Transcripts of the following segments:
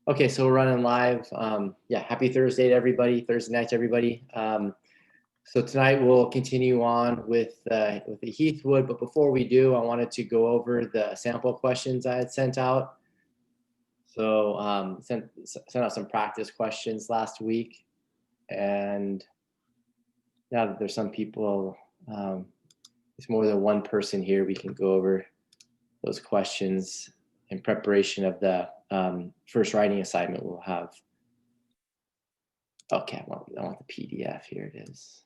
Okay, so we're running live. Yeah, happy Thursday to everybody. Thursday night to everybody. So tonight we'll continue on with the Heathwood, but before we do, I wanted to go over the sample questions I had sent out. So sent out some practice questions last week, and now that there's some people, there's more than one person here, we can go over those questions in preparation of the first writing assignment we'll have. Okay, I want the PDF. Here it is.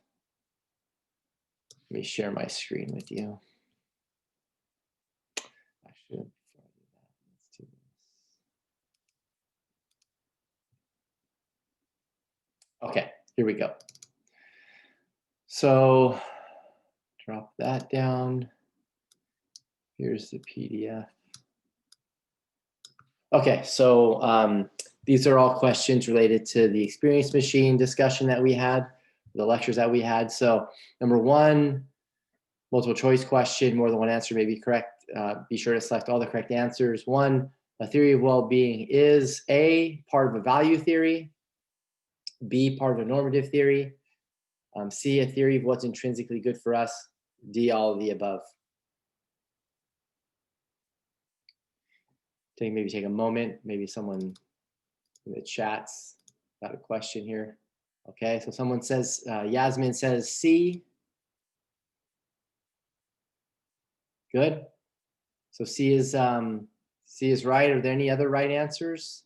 Let me share my screen with you. I should. Let's do this. Okay, here we go. So drop that down. Here's the PDF. Okay, so these are all questions related to the experience machine discussion that we had, the lectures that we had. So number one, multiple choice question, more than one answer may be correct. Be sure to select all the correct answers. One, a theory of well-being is A, part of a value theory, B, part of a normative theory, C, a theory of what's intrinsically good for us, D, all of the above. Maybe take a moment, maybe someone in the chats got a question here. Okay, so someone says, Yasmin says C. Good. So C is right. Are there any other right answers?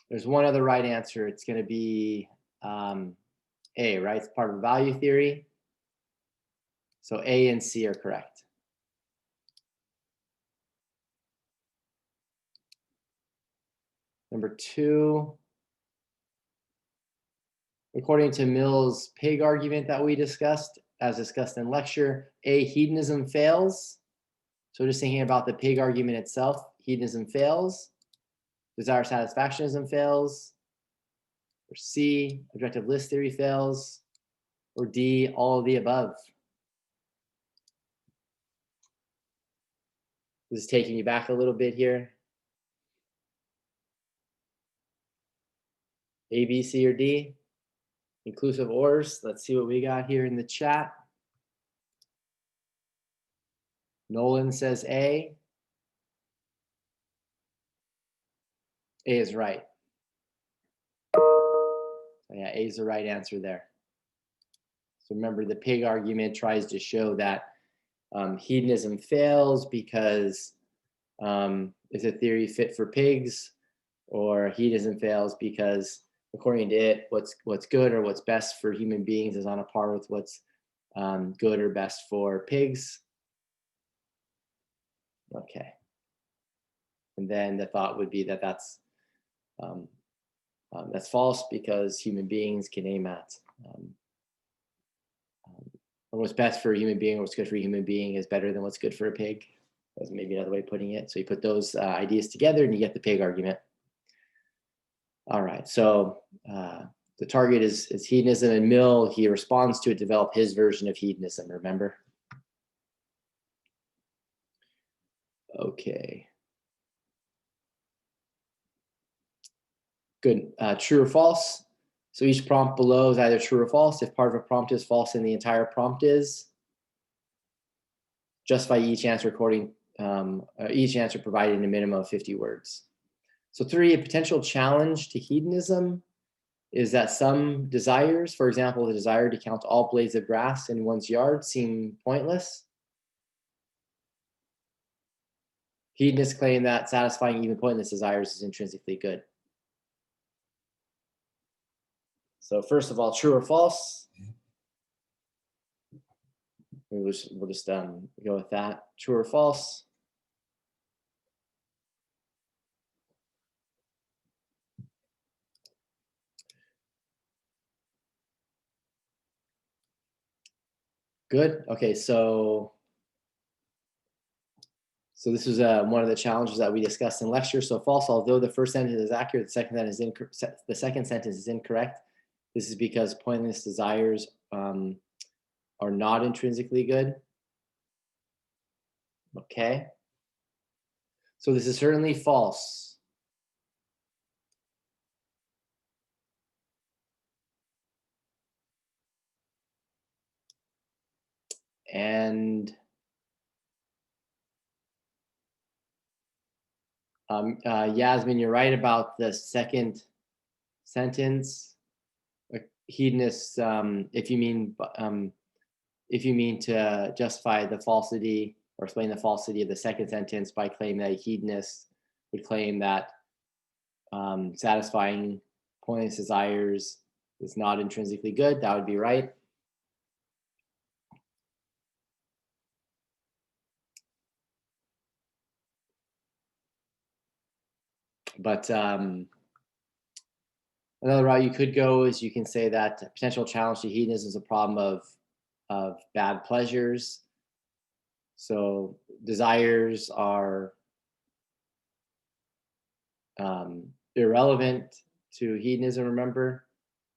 There's one other right answer. It's going to be A, right? It's part of a value theory. So A and C are correct. Number two, according to Mill's pig argument that we discussed, as discussed in lecture, A, hedonism fails. So just thinking about the pig argument itself, hedonism fails. Desire-satisfactionism fails. Or C, objective list theory fails. Or D, all of the above. This is taking you back a little bit here. A, B, C, or D? Inclusive ors. Let's see what we got here in the chat. Nolan says A. A is right. So yeah, A is the right answer there. So remember, the pig argument tries to show that hedonism fails because it's a theory fit for pigs, or hedonism fails because, according to it, what's good or what's best for human beings is on a par with what's good or best for pigs. Okay. And then the thought would be that that's false, because human beings can aim at what's best for a human being, or what's good for a human being is better than what's good for a pig. That's maybe another way of putting it. So you put those ideas together and you get the pig argument. All right, so the target is hedonism, and Mill, he responds to it, develop his version of hedonism, remember? Okay. Good. True or false? So each prompt below is either true or false. If part of a prompt is false, then the entire prompt is. Justify each answer according each answer provided in a minimum of 50 words. So 3, a potential challenge to hedonism is that some desires, for example, the desire to count all blades of grass in one's yard, seem pointless. Hedonists claim that satisfying even pointless desires is intrinsically good. So first of all, true or false? We'll just go with that. True or false? Good. Okay, so this is one of the challenges that we discussed in lecture. So false, although the first sentence is accurate, the second sentence is incorrect. This is because pointless desires are not intrinsically good. Okay. So this is certainly false. And Yasmin, you're right about the second sentence. Hedonists, if you mean to justify the falsity or explain the falsity of the second sentence by claiming that a hedonist would claim that satisfying pointless desires is not intrinsically good, that would be right. But another route you could go is you can say that a potential challenge to hedonism is a problem of bad pleasures. So desires are irrelevant to hedonism, remember?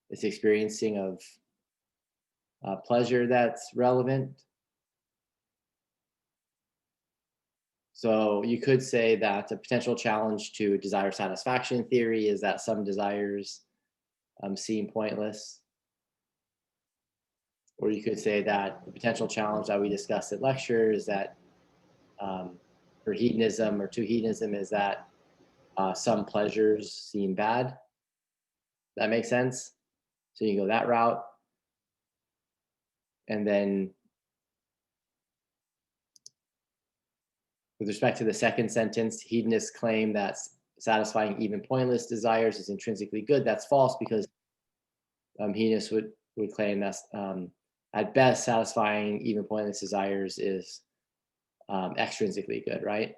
It's experiencing of pleasure that's relevant. So you could say that a potential challenge to desire satisfaction theory is that some desires seem pointless. Or you could say that the potential challenge that we discussed at lecture is that for hedonism or to hedonism is that some pleasures seem bad. That makes sense? So you can go that route. And then with respect to the second sentence, hedonists claim that satisfying even pointless desires is intrinsically good. That's false because hedonists would claim that at best satisfying even pointless desires is extrinsically good, right?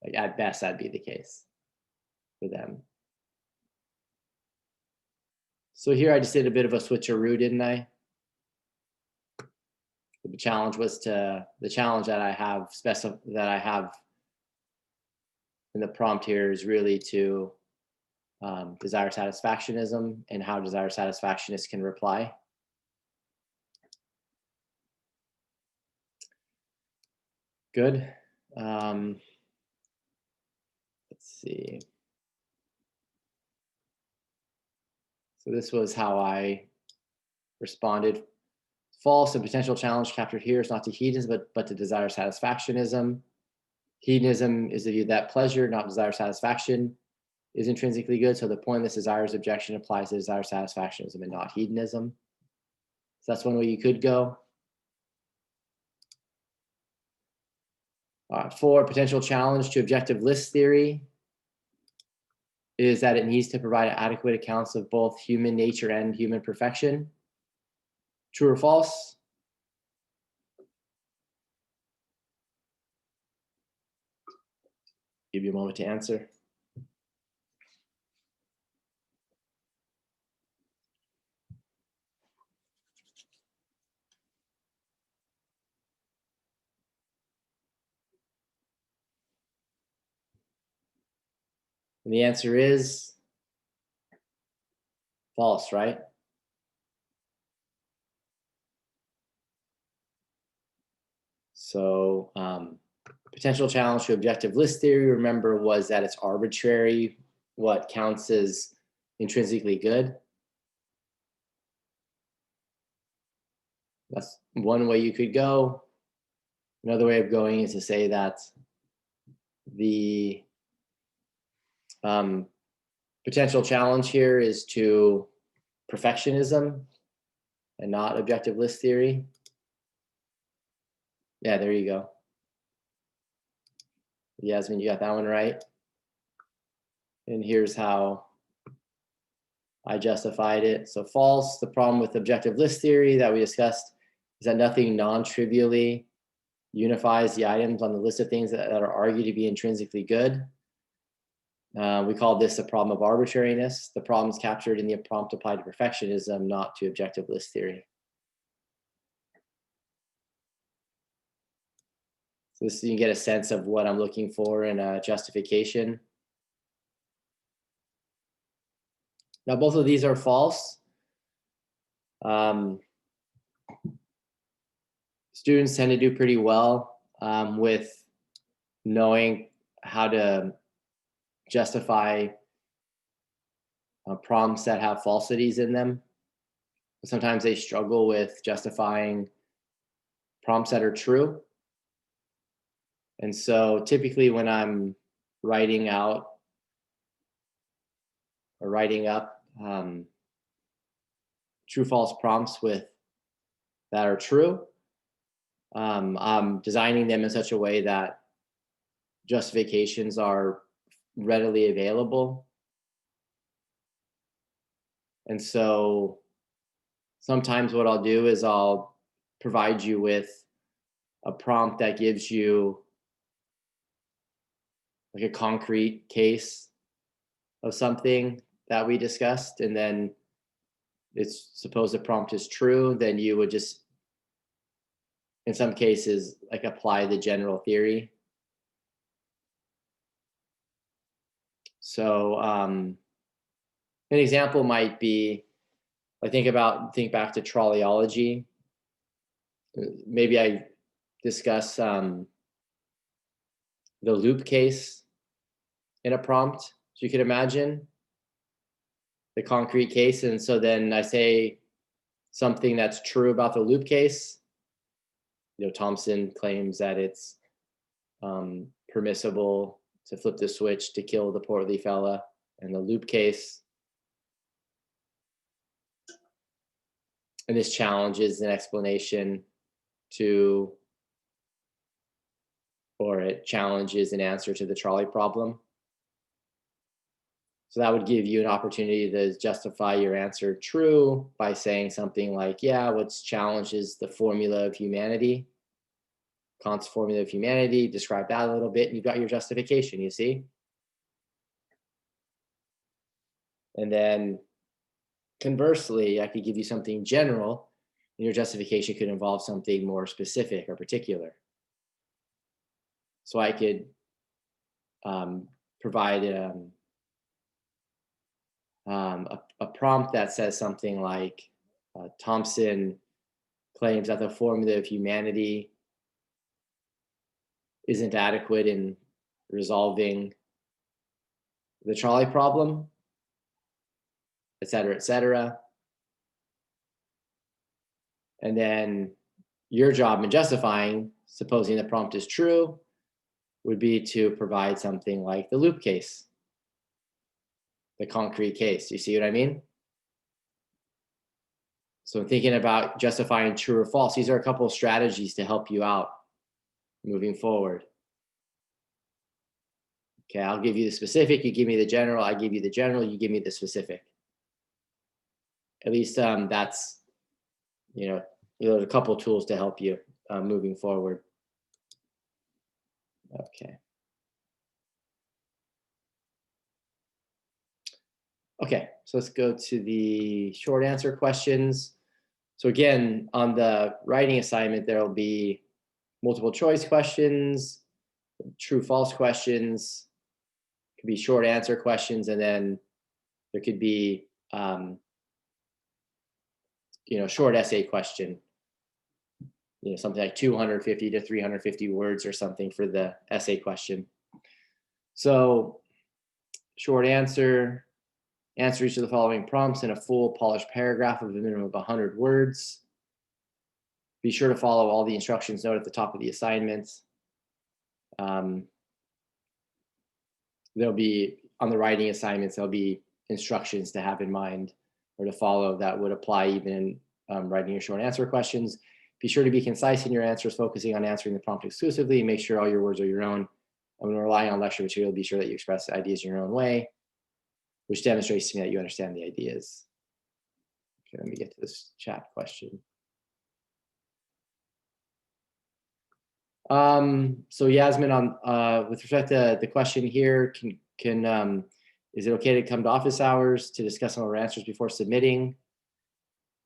Like at best that'd be the case for them. So here I just did a bit of a switcheroo, didn't I? The challenge that I have in the prompt here is really to desire satisfactionism and how desire satisfactionists can reply. Good. Let's see. So this was how I responded. False, a potential challenge captured here is not to hedonism, but to desire satisfactionism. Hedonism is the view that pleasure, not desire satisfaction, is intrinsically good. So the pointless desires objection applies to desire satisfactionism and not hedonism. So that's one way you could go. For potential challenge to objective list theory is that it needs to provide adequate accounts of both human nature and human perfection. True or false? Give you a moment to answer. And the answer is false, right? So potential challenge to objective list theory, remember, was that it's arbitrary what counts as intrinsically good. That's one way you could go. Another way of going is to say that the potential challenge here is to perfectionism and not objective list theory. Yeah, there you go. Yasmin, you got that one right. And here's how I justified it. So false, the problem with objective list theory that we discussed is that nothing non-trivially unifies the items on the list of things that are argued to be intrinsically good. We call this a problem of arbitrariness. The problem is captured in the prompt applied to perfectionism, not to objective list theory. So this, you can get a sense of what I'm looking for in a justification. Now, both of these are false. Students tend to do pretty well with knowing how to justify prompts that have falsities in them. Sometimes they struggle with justifying prompts that are true. And so typically when I'm writing out or writing up true false prompts that are true, I'm designing them in such a way that justifications are readily available. And so sometimes what I'll do is I'll provide you with a prompt that gives you like a concrete case of something that we discussed, and then it's suppose the prompt is true, then you would just, in some cases, like apply the general theory. So an example might be, think back to trolleyology. Maybe I discuss the loop case in a prompt, so you could imagine the concrete case. And so then I say something that's true about the loop case. Thompson claims that it's permissible to flip the switch to kill the portly fella in the loop case. And this challenges an explanation to, or it challenges an answer to the trolley problem. So that would give you an opportunity to justify your answer true by saying something like, yeah, what's challenged is the formula of humanity, Kant's formula of humanity, describe that a little bit, and you've got your justification, you see? And then conversely, I could give you something general, and your justification could involve something more specific or particular. So I could provide a prompt that says something like, Thompson claims that the formula of humanity isn't adequate in resolving the trolley problem, et cetera, et cetera. And then your job in justifying, supposing the prompt is true, would be to provide something like the loop case, the concrete case. You see what I mean? So thinking about justifying true or false, these are a couple of strategies to help you out moving forward. Okay, I'll give you the specific, you give me the general, I give you the general, you give me the specific. At least that's, there's a couple of tools to help you moving forward. Okay. Okay, so let's go to the short answer questions. So again, on the writing assignment, there will be multiple choice questions, true false questions, could be short answer questions, and then there could be short essay question, something like 250 to 350 words or something for the essay question. So short answer each of the following prompts in a full polished paragraph of a minimum of 100 words. Be sure to follow all the instructions noted at the top of the assignment. There'll be, on the writing assignments, there'll be instructions to have in mind or to follow that would apply even in writing your short answer questions. Be sure to be concise in your answers, focusing on answering the prompt exclusively. Make sure all your words are your own. When relying on lecture material, be sure that you express the ideas in your own way, which demonstrates to me that you understand the ideas. Okay, let me get to this chat question. So Yasmin, on with respect to the question here, can is it okay to come to office hours to discuss some of our answers before submitting?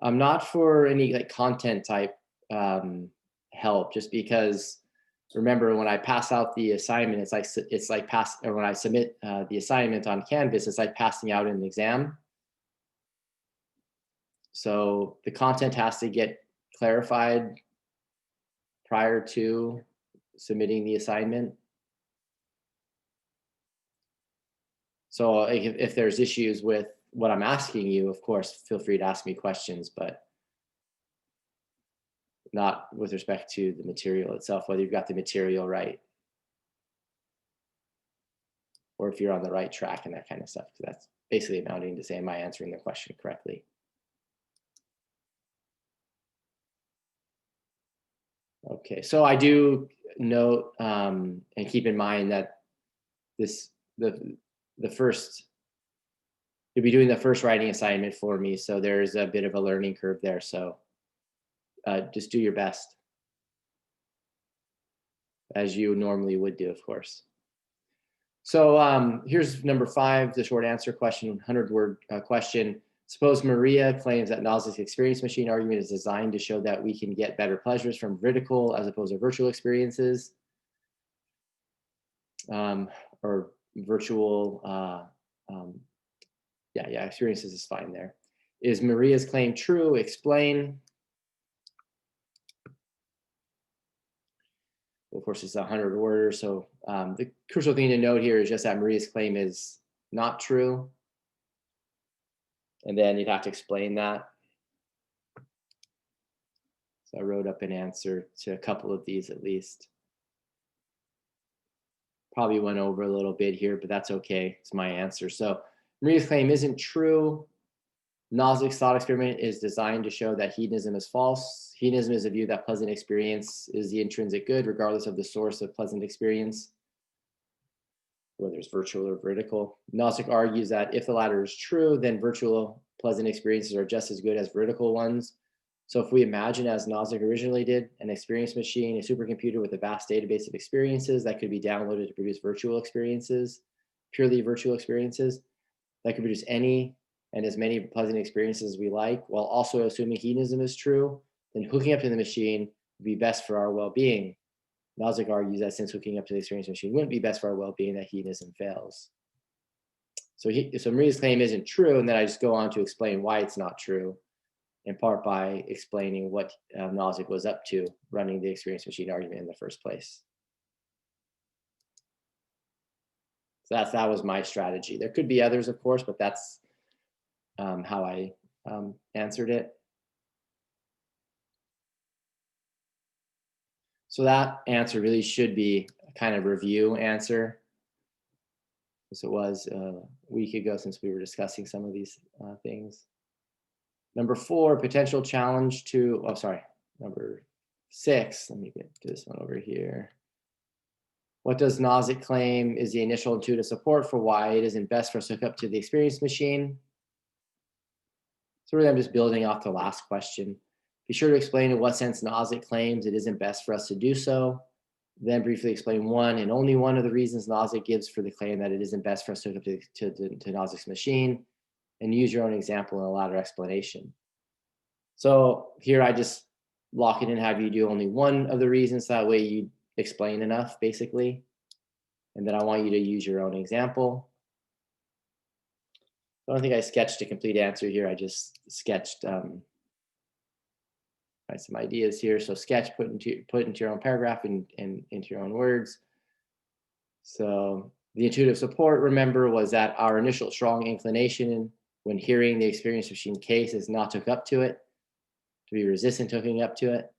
Not for any like content type help, just because remember when I pass out the assignment, it's like when I submit the assignment on Canvas, it's like passing out an exam. So the content has to get clarified prior to submitting the assignment. So if there's issues with what I'm asking you, of course, feel free to ask me questions, but not with respect to the material itself, whether you've got the material right or if you're on the right track and that kind of stuff. Because that's basically amounting to say, am I answering the question correctly? Okay, so I do note and keep in mind that the first, you'll be doing the first writing assignment for me, so there's a bit of a learning curve there. So just do your best, as you normally would do, of course. So here's number 5, the short answer question, 100-word question. Suppose Maria claims that Nozick's experience machine argument is designed to show that we can get better pleasures from veridical as opposed to virtual experiences, or virtual, experiences is fine there. Is Maria's claim true? Explain. Of course, it's 100 words. So the crucial thing to note here is just that Maria's claim is not true. And then you'd have to explain that. So I wrote up an answer to a couple of these at least. Probably went over a little bit here, but that's okay. It's my answer. So Maria's claim isn't true. Nozick's thought experiment is designed to show that hedonism is false. Hedonism is a view that pleasant experience is the intrinsic good, regardless of the source of pleasant experience, whether it's virtual or veridical. Nozick argues that if the latter is true, then virtual pleasant experiences are just as good as veridical ones. So if we imagine, as Nozick originally did, an experience machine, a supercomputer with a vast database of experiences that could be downloaded to produce virtual experiences, purely virtual experiences, that could produce any and as many pleasant experiences as we like, while also assuming hedonism is true, then hooking up to the machine would be best for our well-being. Nozick argues that since hooking up to the experience machine wouldn't be best for our well-being, that hedonism fails. So Maria's claim isn't true, and then I just go on to explain why it's not true, in part by explaining what Nozick was up to running the experience machine argument in the first place. So that was my strategy. There could be others, of course, but that's how I answered it. So that answer really should be a kind of review answer, as it was a week ago since we were discussing some of these things. Number 4, potential challenge to, number 6, let me get to this one over here. What does Nozick claim is the initial intuitive support for why it isn't best for us to hook up to the experience machine? So really I'm just building off the last question. Be sure to explain in what sense Nozick claims it isn't best for us to do so. Then briefly explain one and only one of the reasons Nozick gives for the claim that it isn't best for us to hook up to Nozick's machine, and use your own example in a latter explanation. So here I just lock it in, have you do only one of the reasons, that way you explain enough, basically. And then I want you to use your own example. I don't think I sketched a complete answer here. I just sketched some ideas here. So sketch, put into your own paragraph and into your own words. So the intuitive support, remember, was that our initial strong inclination when hearing the experience machine case is not to hook up to it, to be resistant to hooking up to it.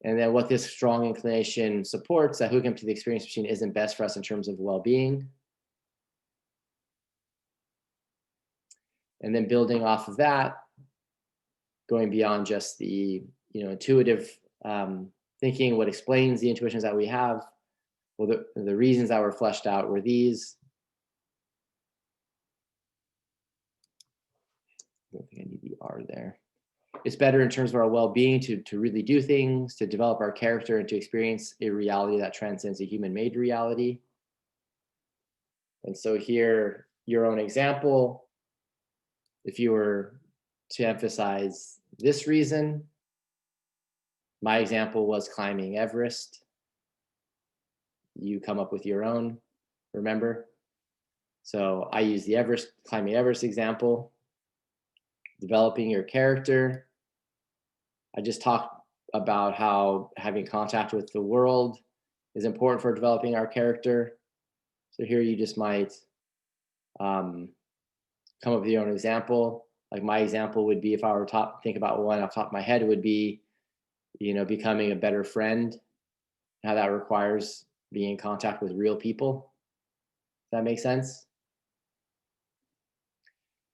And then what this strong inclination supports, that hooking up to the experience machine isn't best for us in terms of well-being. And then building off of that, going beyond just the intuitive thinking, what explains the intuitions that we have, well, the reasons that were fleshed out were these. I don't think I need the R there. It's better in terms of our well-being to really do things, to develop our character, and to experience a reality that transcends a human-made reality. And so here, your own example, if you were to emphasize this reason, my example was climbing Everest. You come up with your own, remember? So I use the climbing Everest example. Developing your character. I just talked about how having contact with the world is important for developing our character. So here you just might come up with your own example. Like my example would be, if I were to think about one off the top of my head, it would be, becoming a better friend, how that requires being in contact with real people. Does that make sense?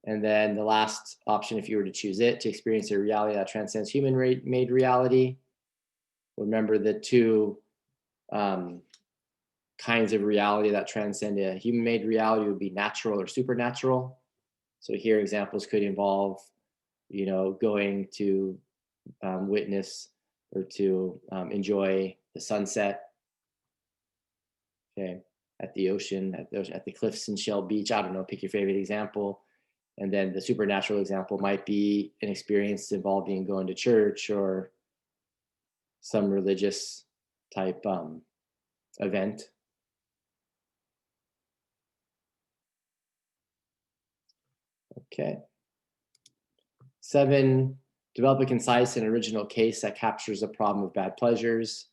And then the last option, if you were to choose it, to experience a reality that transcends human-made reality. Remember the two kinds of reality that transcend a human-made reality would be natural or supernatural. So here examples could involve, going to witness or to enjoy the sunset, okay, at the ocean, at the cliffs in Shell Beach. I don't know, pick your favorite example. And then the supernatural example might be an experience involving going to church or some religious type event. Okay. 7, develop a concise and original case that captures the problem of bad pleasures.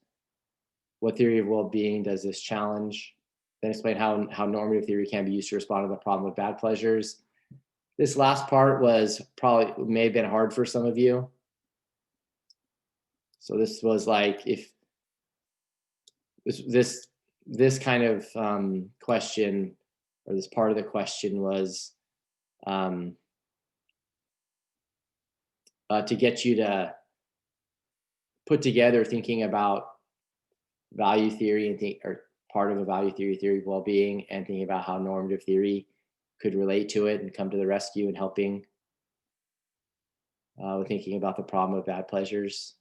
What theory of well-being does this challenge? Then explain how normative theory can be used to respond to the problem of bad pleasures. This last part may have been hard for some of you. So this was like, if this kind of question, or this part of the question was to get you to put together thinking about value theory or part of a value theory of well-being, and thinking about how normative theory could relate to it and come to the rescue and helping with thinking about the problem of bad pleasures.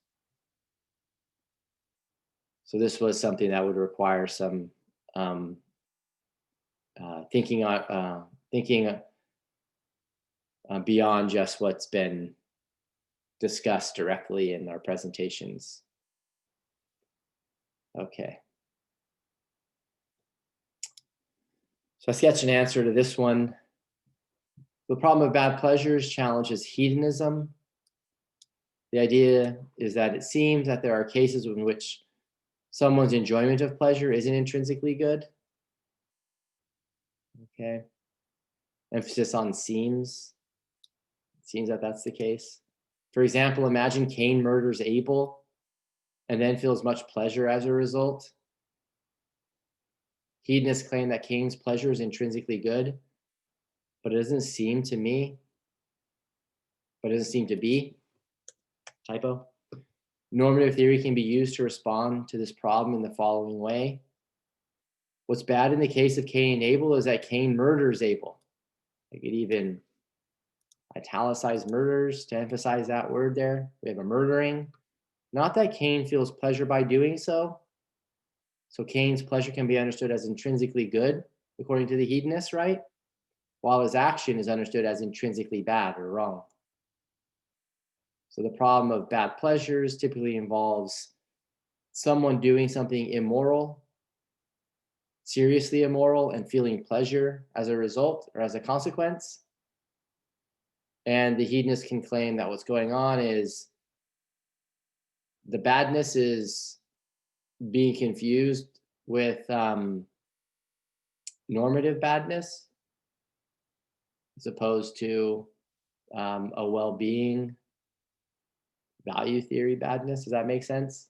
So this was something that would require some thinking beyond just what's been discussed directly in our presentations. Okay. So I sketched an answer to this one. The problem of bad pleasures challenges hedonism. The idea is that it seems that there are cases in which someone's enjoyment of pleasure isn't intrinsically good. Okay. Emphasis on seems. It seems that that's the case. For example, imagine Cain murders Abel and then feels much pleasure as a result. Hedonists claim that Cain's pleasure is intrinsically good, but it doesn't seem to me, but it doesn't seem to be. Typo. Normative theory can be used to respond to this problem in the following way. What's bad in the case of Cain and Abel is that Cain murders Abel. I could even italicize murders to emphasize that word there. We have a murdering. Not that Cain feels pleasure by doing so. So Cain's pleasure can be understood as intrinsically good, according to the hedonists, right? While his action is understood as intrinsically bad or wrong. So the problem of bad pleasures typically involves someone doing something immoral, seriously immoral, and feeling pleasure as a result or as a consequence. And the hedonist can claim that what's going on is the badness is being confused with normative badness, as opposed to a well-being value theory badness. Does that make sense?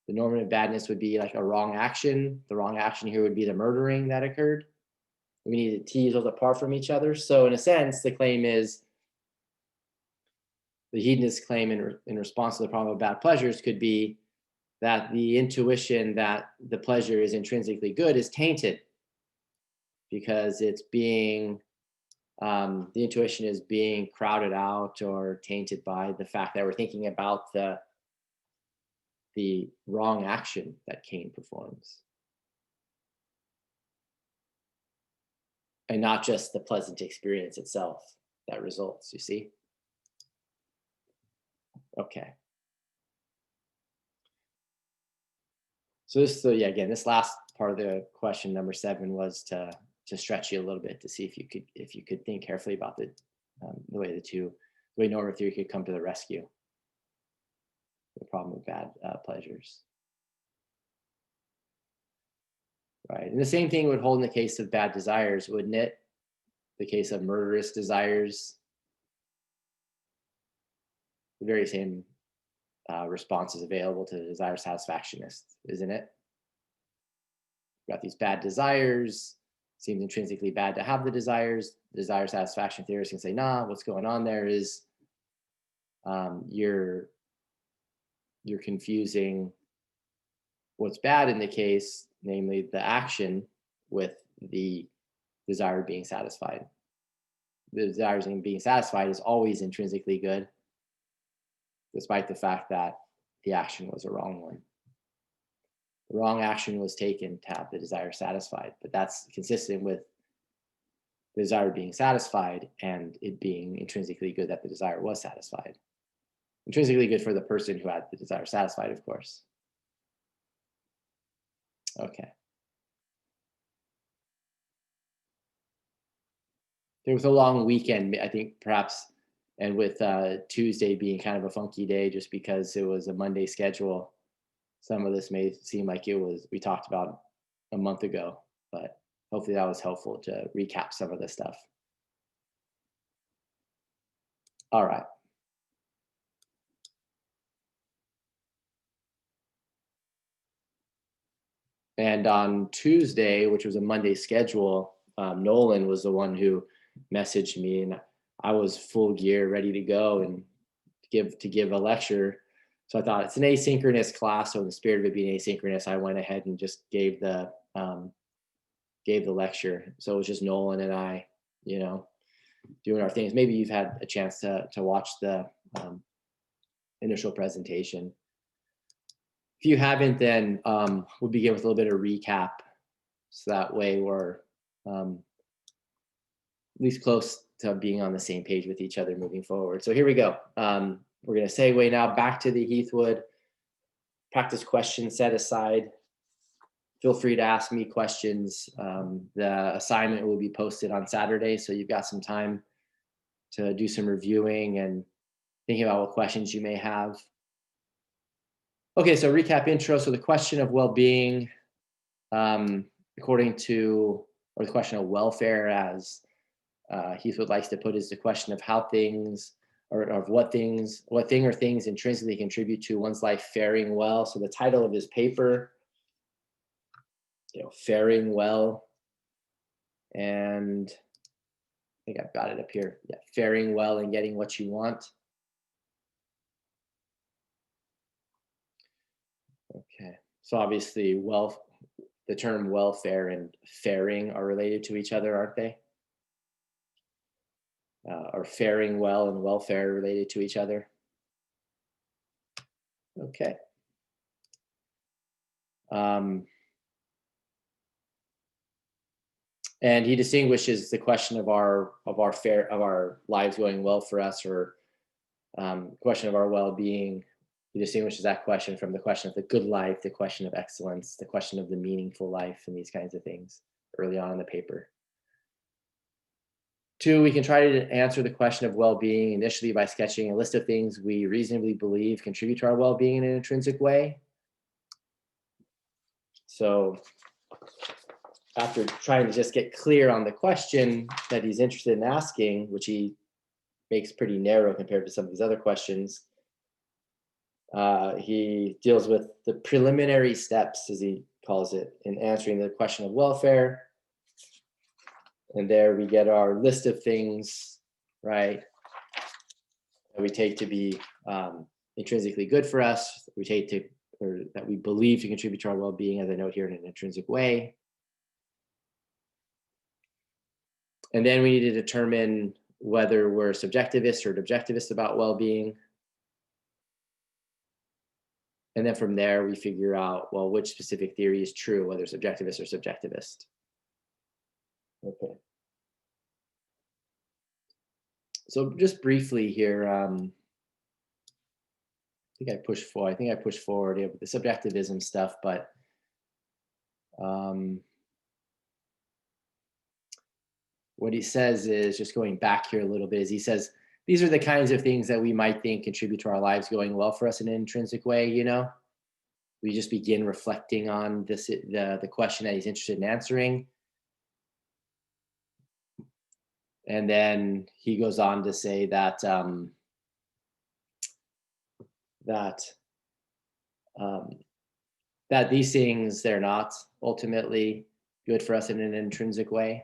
The normative badness would be like a wrong action. The wrong action here would be the murdering that occurred. We need to tease those apart from each other. So in a sense, the claim is, the hedonist claim in response to the problem of bad pleasures could be that the intuition that the pleasure is intrinsically good is tainted, because it's being, the intuition is being crowded out or tainted by the fact that we're thinking about the wrong action that Cain performs, and not just the pleasant experience itself that results, you see? Okay. So again, this last part of the question, number 7, was to stretch you a little bit, to see if you could think carefully about the way normative theory could come to the rescue, the problem of bad pleasures. right? And the same thing would hold in the case of bad desires, wouldn't it? The case of murderous desires, the very same response is available to the desire satisfactionist, isn't it? You've got these bad desires, seems intrinsically bad to have the desires. Desire satisfaction theorists can say, nah, what's going on there is you're confusing what's bad in the case, namely the action, with the desire being satisfied. The desire being satisfied is always intrinsically good, despite the fact that the action was a wrong one. The wrong action was taken to have the desire satisfied, but that's consistent with the desire being satisfied and it being intrinsically good that the desire was satisfied. Intrinsically good for the person who had the desire satisfied, of course. Okay. There was a long weekend, I think perhaps, and with Tuesday being kind of a funky day just because it was a Monday schedule, some of this may seem like it was, we talked about a month ago, but hopefully that was helpful to recap some of this stuff. All right. And on Tuesday, which was a Monday schedule, Nolan was the one who messaged me, and I was full gear, ready to go and give a lecture. So I thought it's an asynchronous class. So in the spirit of it being asynchronous, I went ahead and just gave the lecture. So it was just Nolan and I, doing our things. Maybe you've had a chance to watch the initial presentation. If you haven't, then we'll begin with a little bit of recap. So that way we're at least close to being on the same page with each other moving forward. So here we go. We're going to segue now back to the Heathwood practice question set aside. Feel free to ask me questions. The assignment will be posted on Saturday, so you've got some time to do some reviewing and thinking about what questions you may have. Okay, so recap intro. So the question of well-being, according to, or the question of welfare, as Heathwood likes to put, is the question of how things, or of what thing or things intrinsically contribute to one's life faring well. So the title of his paper, faring well, and I think I've got it up here. Yeah, faring well and getting what you want. Okay, so obviously, the term welfare and faring are related to each other, aren't they? Are faring well and welfare related to each other? Okay. And he distinguishes the question of our lives going well for us, or question of our well-being. He distinguishes that question from the question of the good life, the question of excellence, the question of the meaningful life, and these kinds of things early on in the paper. 2, we can try to answer the question of well-being initially by sketching a list of things we reasonably believe contribute to our well-being in an intrinsic way. So after trying to just get clear on the question that he's interested in asking, which he makes pretty narrow compared to some of these other questions, he deals with the preliminary steps, as he calls it, in answering the question of welfare. And there we get our list of things, right, that we take to be intrinsically good for us, or that we believe to contribute to our well-being, as I note here, in an intrinsic way. And then we need to determine whether we're subjectivist or objectivist about well-being. And then from there, we figure out, well, which specific theory is true, whether subjectivist or subjectivist. Okay. So just briefly here, I think I pushed forward with the subjectivism stuff, but what he says is, just going back here a little bit, is he says, these are the kinds of things that we might think contribute to our lives going well for us in an intrinsic way, we just begin reflecting on this, the question that he's interested in answering. And then he goes on to say that that these things, they're not ultimately good for us in an intrinsic way.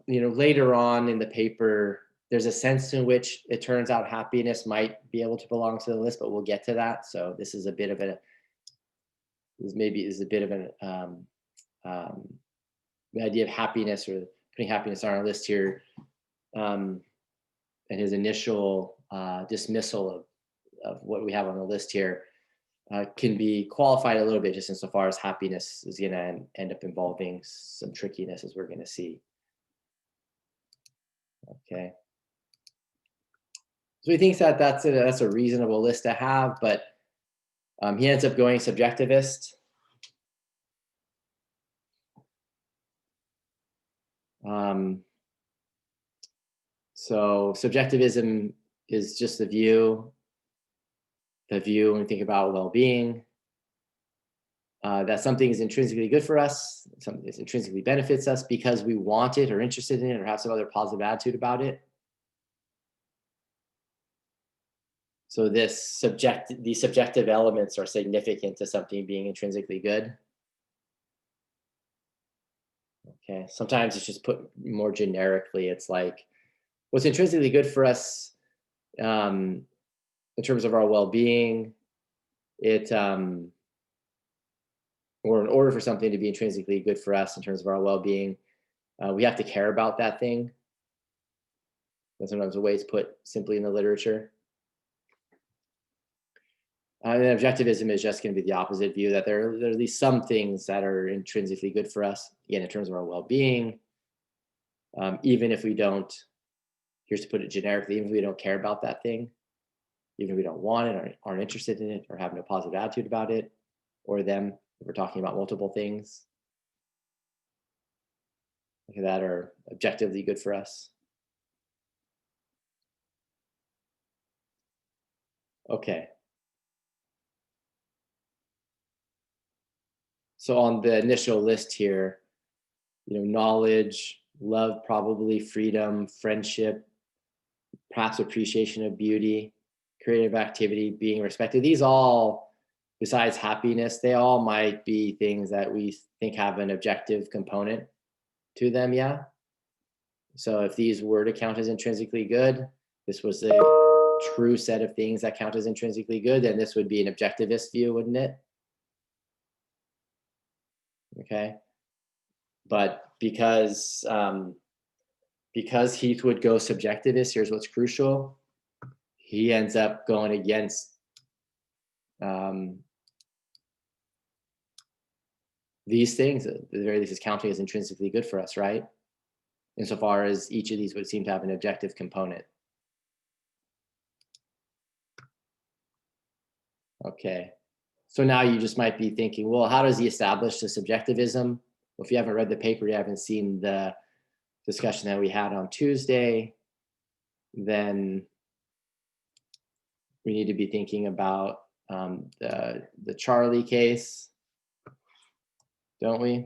Later on in the paper, there's a sense in which it turns out happiness might be able to belong to the list, but we'll get to that. So this is a bit of an the idea of happiness, or putting happiness on our list here, and his initial dismissal of what we have on the list here can be qualified a little bit, just insofar as happiness is going to end up involving some trickiness, as we're going to see. Okay. So he thinks that that's a reasonable list to have, but he ends up going subjectivist. So subjectivism is just the view when we think about well-being, that something is intrinsically good for us, something that intrinsically benefits us because we want it or interested in it or have some other positive attitude about it. So these subjective elements are significant to something being intrinsically good. Okay, sometimes it's just put more generically. It's like what's intrinsically good for us in terms of our well-being. Or in order for something to be intrinsically good for us in terms of our well-being, we have to care about that thing. That's sometimes a way it's put simply in the literature. And objectivism is just going to be the opposite view, that there are at least some things that are intrinsically good for us, again, in terms of our well-being, even if we don't, here's to put it generically, even if we don't care about that thing, even if we don't want it or aren't interested in it or have no positive attitude about it or them, if we're talking about multiple things that are objectively good for us. Okay. So on the initial list here, knowledge, love, probably, freedom, friendship, perhaps appreciation of beauty, creative activity, being respected. These all, besides happiness, they all might be things that we think have an objective component to them, yeah? So if these were to count as intrinsically good, this was a true set of things that count as intrinsically good, then this would be an objectivist view, wouldn't it? Okay. But because Heathwood goes subjectivist, here's what's crucial. He ends up going against these things, at the very least, is counting as intrinsically good for us, right? Insofar as each of these would seem to have an objective component. Okay. So now you just might be thinking, well, how does he establish the subjectivism? Well, if you haven't read the paper, you haven't seen the discussion that we had on Tuesday, then we need to be thinking about the Charlie case, don't we?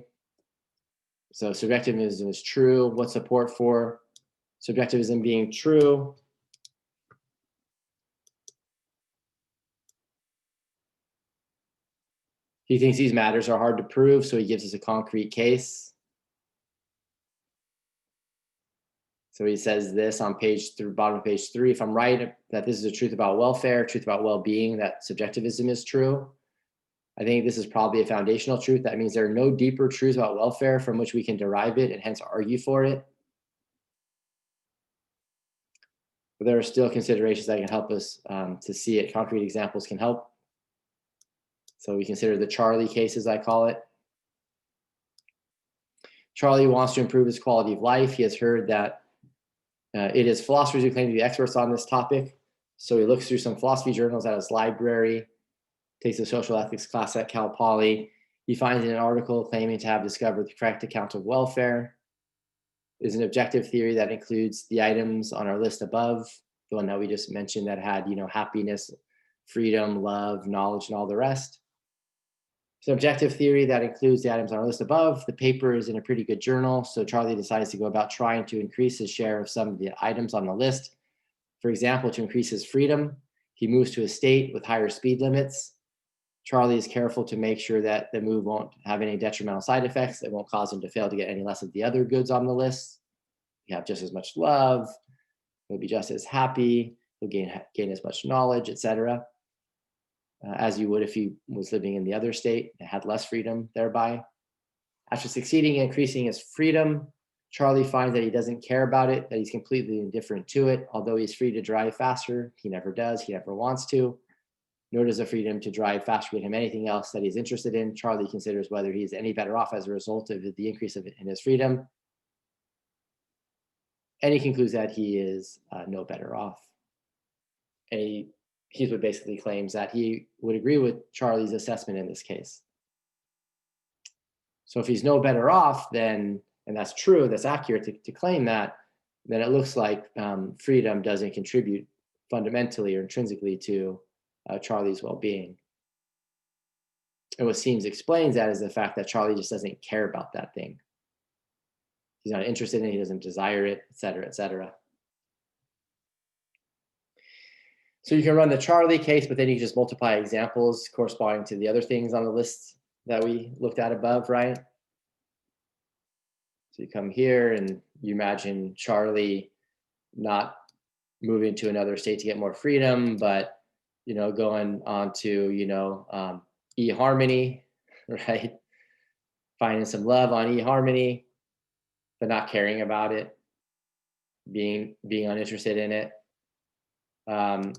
So subjectivism is true. What's support for subjectivism being true? He thinks these matters are hard to prove, so he gives us a concrete case. So he says this on bottom of page 3, if I'm right that this is a truth about welfare, truth about well-being, that subjectivism is true, I think this is probably a foundational truth. That means there are no deeper truths about welfare from which we can derive it and hence argue for it. But there are still considerations that can help us to see it. Concrete examples can help. So we consider the Charlie case, as I call it. Charlie wants to improve his quality of life. He has heard that it is philosophers who claim to be experts on this topic. So he looks through some philosophy journals at his library, takes a social ethics class at Cal Poly. He finds an article claiming to have discovered the correct account of welfare. There's an objective theory that includes the items on our list above, the one that we just mentioned that had, happiness freedom, love, knowledge, and all the rest. Subjective theory, that includes the items on our list above. The paper is in a pretty good journal, so Charlie decides to go about trying to increase his share of some of the items on the list. For example, to increase his freedom, he moves to a state with higher speed limits. Charlie is careful to make sure that the move won't have any detrimental side effects. It won't cause him to fail to get any less of the other goods on the list. You have just as much love. He'll be just as happy. He'll gain as much knowledge, etc. As you would if he was living in the other state and had less freedom thereby. After succeeding in increasing his freedom, Charlie finds that he doesn't care about it, that he's completely indifferent to it. Although he's free to drive faster, he never does, he never wants to. Nor does the freedom to drive faster get him anything else that he's interested in. Charlie considers whether he's any better off as a result of the increase in his freedom. And he concludes that he is no better off. And Heathwood basically claims that he would agree with Charlie's assessment in this case. So if he's no better off, then, and that's true, that's accurate to claim that, then it looks like freedom doesn't contribute fundamentally or intrinsically to Charlie's well-being. And what Seams explains that is the fact that Charlie just doesn't care about that thing. He's not interested in it, he doesn't desire it, et cetera, et cetera. So you can run the Charlie case, but then you just multiply examples corresponding to the other things on the list that we looked at above, right? So you come here and you imagine Charlie not moving to another state to get more freedom, but going on to eHarmony, right? Finding some love on eHarmony, but not caring about it, being uninterested in it.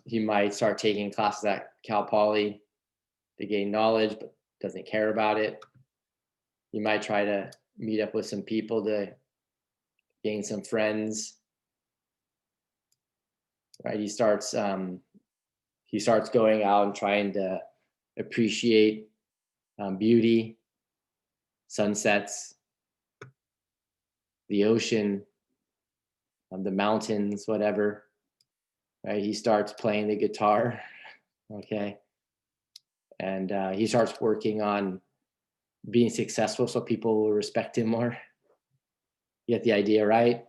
He might start taking classes at Cal Poly to gain knowledge, but doesn't care about it. You might try to meet up with some people to gain some friends. Right? He starts going out and trying to appreciate beauty, sunsets, the ocean, the mountains, whatever. Right? He starts playing the guitar, okay? And he starts working on being successful so people will respect him more. You get the idea, right?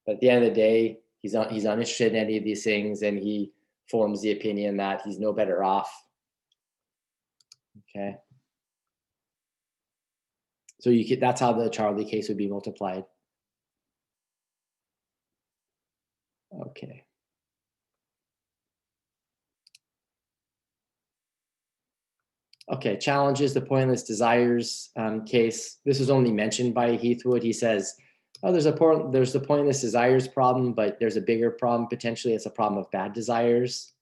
But at the end of the day, he's uninterested in any of these things, and he forms the opinion that he's no better off. Okay. So that's how the Charlie case would be multiplied. Okay. Okay, challenges the pointless desires case. This is only mentioned by Heathwood. He says, oh, there's the pointless desires problem, but there's a bigger problem potentially. It's a problem of bad desires.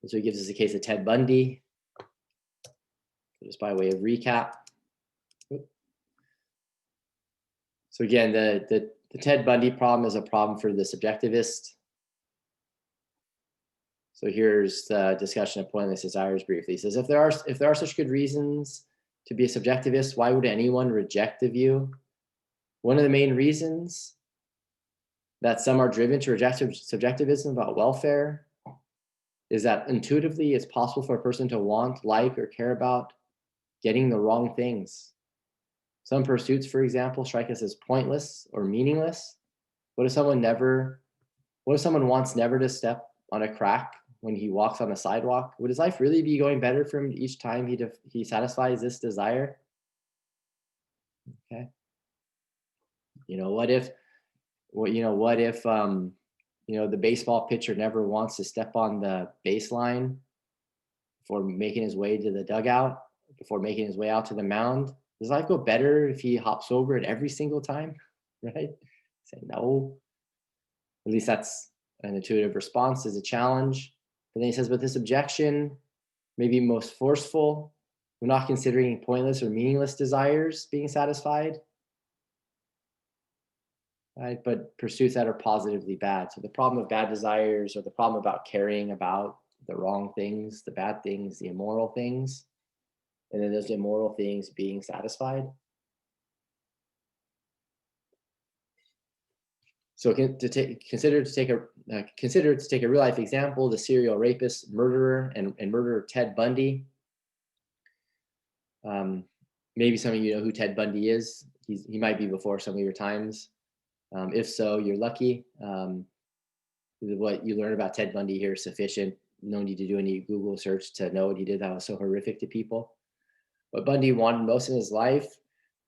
So he gives us a case of Ted Bundy. Just by way of recap. So again, the Ted Bundy problem is a problem for the subjectivist. So here's the discussion of pointless desires briefly. He says, if there are such good reasons to be a subjectivist, why would anyone reject the view? One of the main reasons that some are driven to reject subjectivism about welfare is that intuitively it's possible for a person to want, like, or care about getting the wrong things. Some pursuits, for example, strike us as pointless or meaningless. What if someone wants never to step on a crack when he walks on a sidewalk? Would his life really be going better for him each time he satisfies this desire? Okay. What if the baseball pitcher never wants to step on the baseline before making his way to the dugout, before making his way out to the mound? Does life go better if he hops over it every single time? Right? Say no. At least that's an intuitive response as a challenge. But then he says, but this objection may be most forceful. We're not considering pointless or meaningless desires being satisfied, right? But pursuits that are positively bad. So the problem of bad desires, or the problem about caring about the wrong things, the bad things, the immoral things, and then those immoral things being satisfied. So consider to take a real life example: the serial rapist, murderer, and murderer Ted Bundy. Maybe some of you know who Ted Bundy is. He might be before some of your times. If so, you're lucky. What you learn about Ted Bundy here is sufficient. No need to do any Google search to know what he did that was so horrific to people. What Bundy wanted most in his life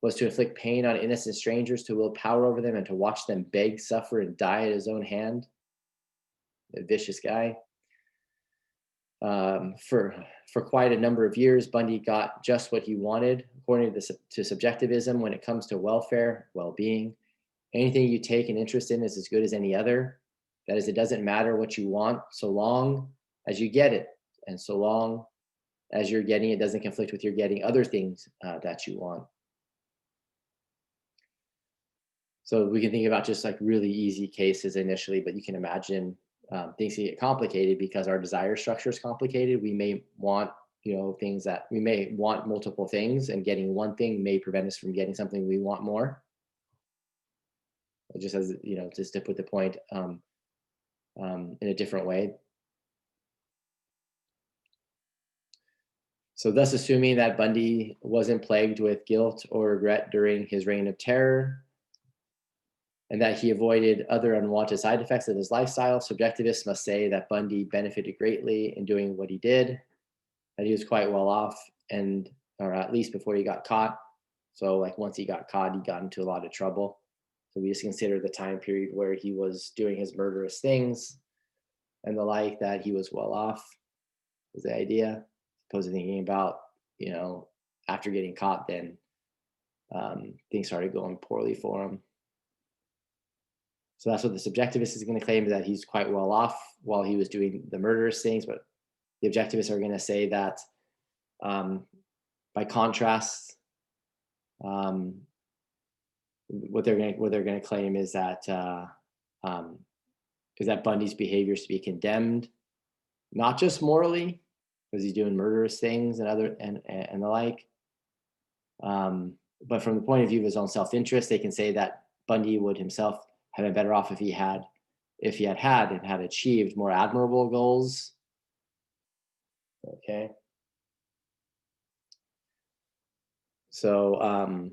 was to inflict pain on innocent strangers, to wield power over them, and to watch them beg, suffer, and die at his own hand. A vicious guy. For quite a number of years, Bundy got just what he wanted, according to subjectivism. When it comes to welfare, well-being, anything you take an interest in is as good as any other. That is, it doesn't matter what you want, so long as you get it, and so long as you're getting it doesn't conflict with your getting other things that you want. So we can think about just like really easy cases initially, but you can imagine things can get complicated because our desire structure is complicated. We may want, things that we may want multiple things, and getting one thing may prevent us from getting something we want more. Just as, just to put the point in a different way. So thus assuming that Bundy wasn't plagued with guilt or regret during his reign of terror, and that he avoided other unwanted side effects of his lifestyle, subjectivists must say that Bundy benefited greatly in doing what he did, that he was quite well off, or at least before he got caught. So like once he got caught, he got into a lot of trouble. So we just consider the time period where he was doing his murderous things and the like, that he was well off, was the idea. Opposed to thinking about, after getting caught, then things started going poorly for him. So that's what the subjectivist is going to claim, that he's quite well off while he was doing the murderous things. But the objectivists are going to say that, by contrast, what they're going to claim is that Bundy's behavior is to be condemned, not just morally, because he's doing murderous things and the like, but from the point of view of his own self-interest. They can say that Bundy would himself have been better off if he had achieved more admirable goals. Okay. So,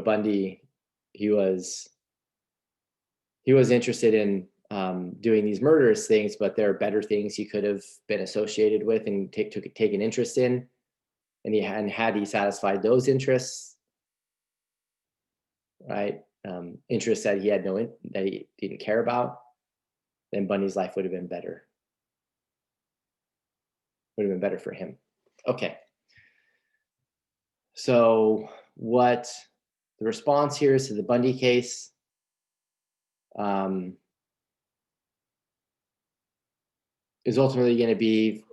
Bundy, he was interested in doing these murderous things, but there are better things he could have been associated with and take an interest in. And had he satisfied those interests, right, interests that he had that he didn't care about, then Bundy's life would have been better. Would have been better for him. Okay. So what the response here is to the Bundy case. Is ultimately going to be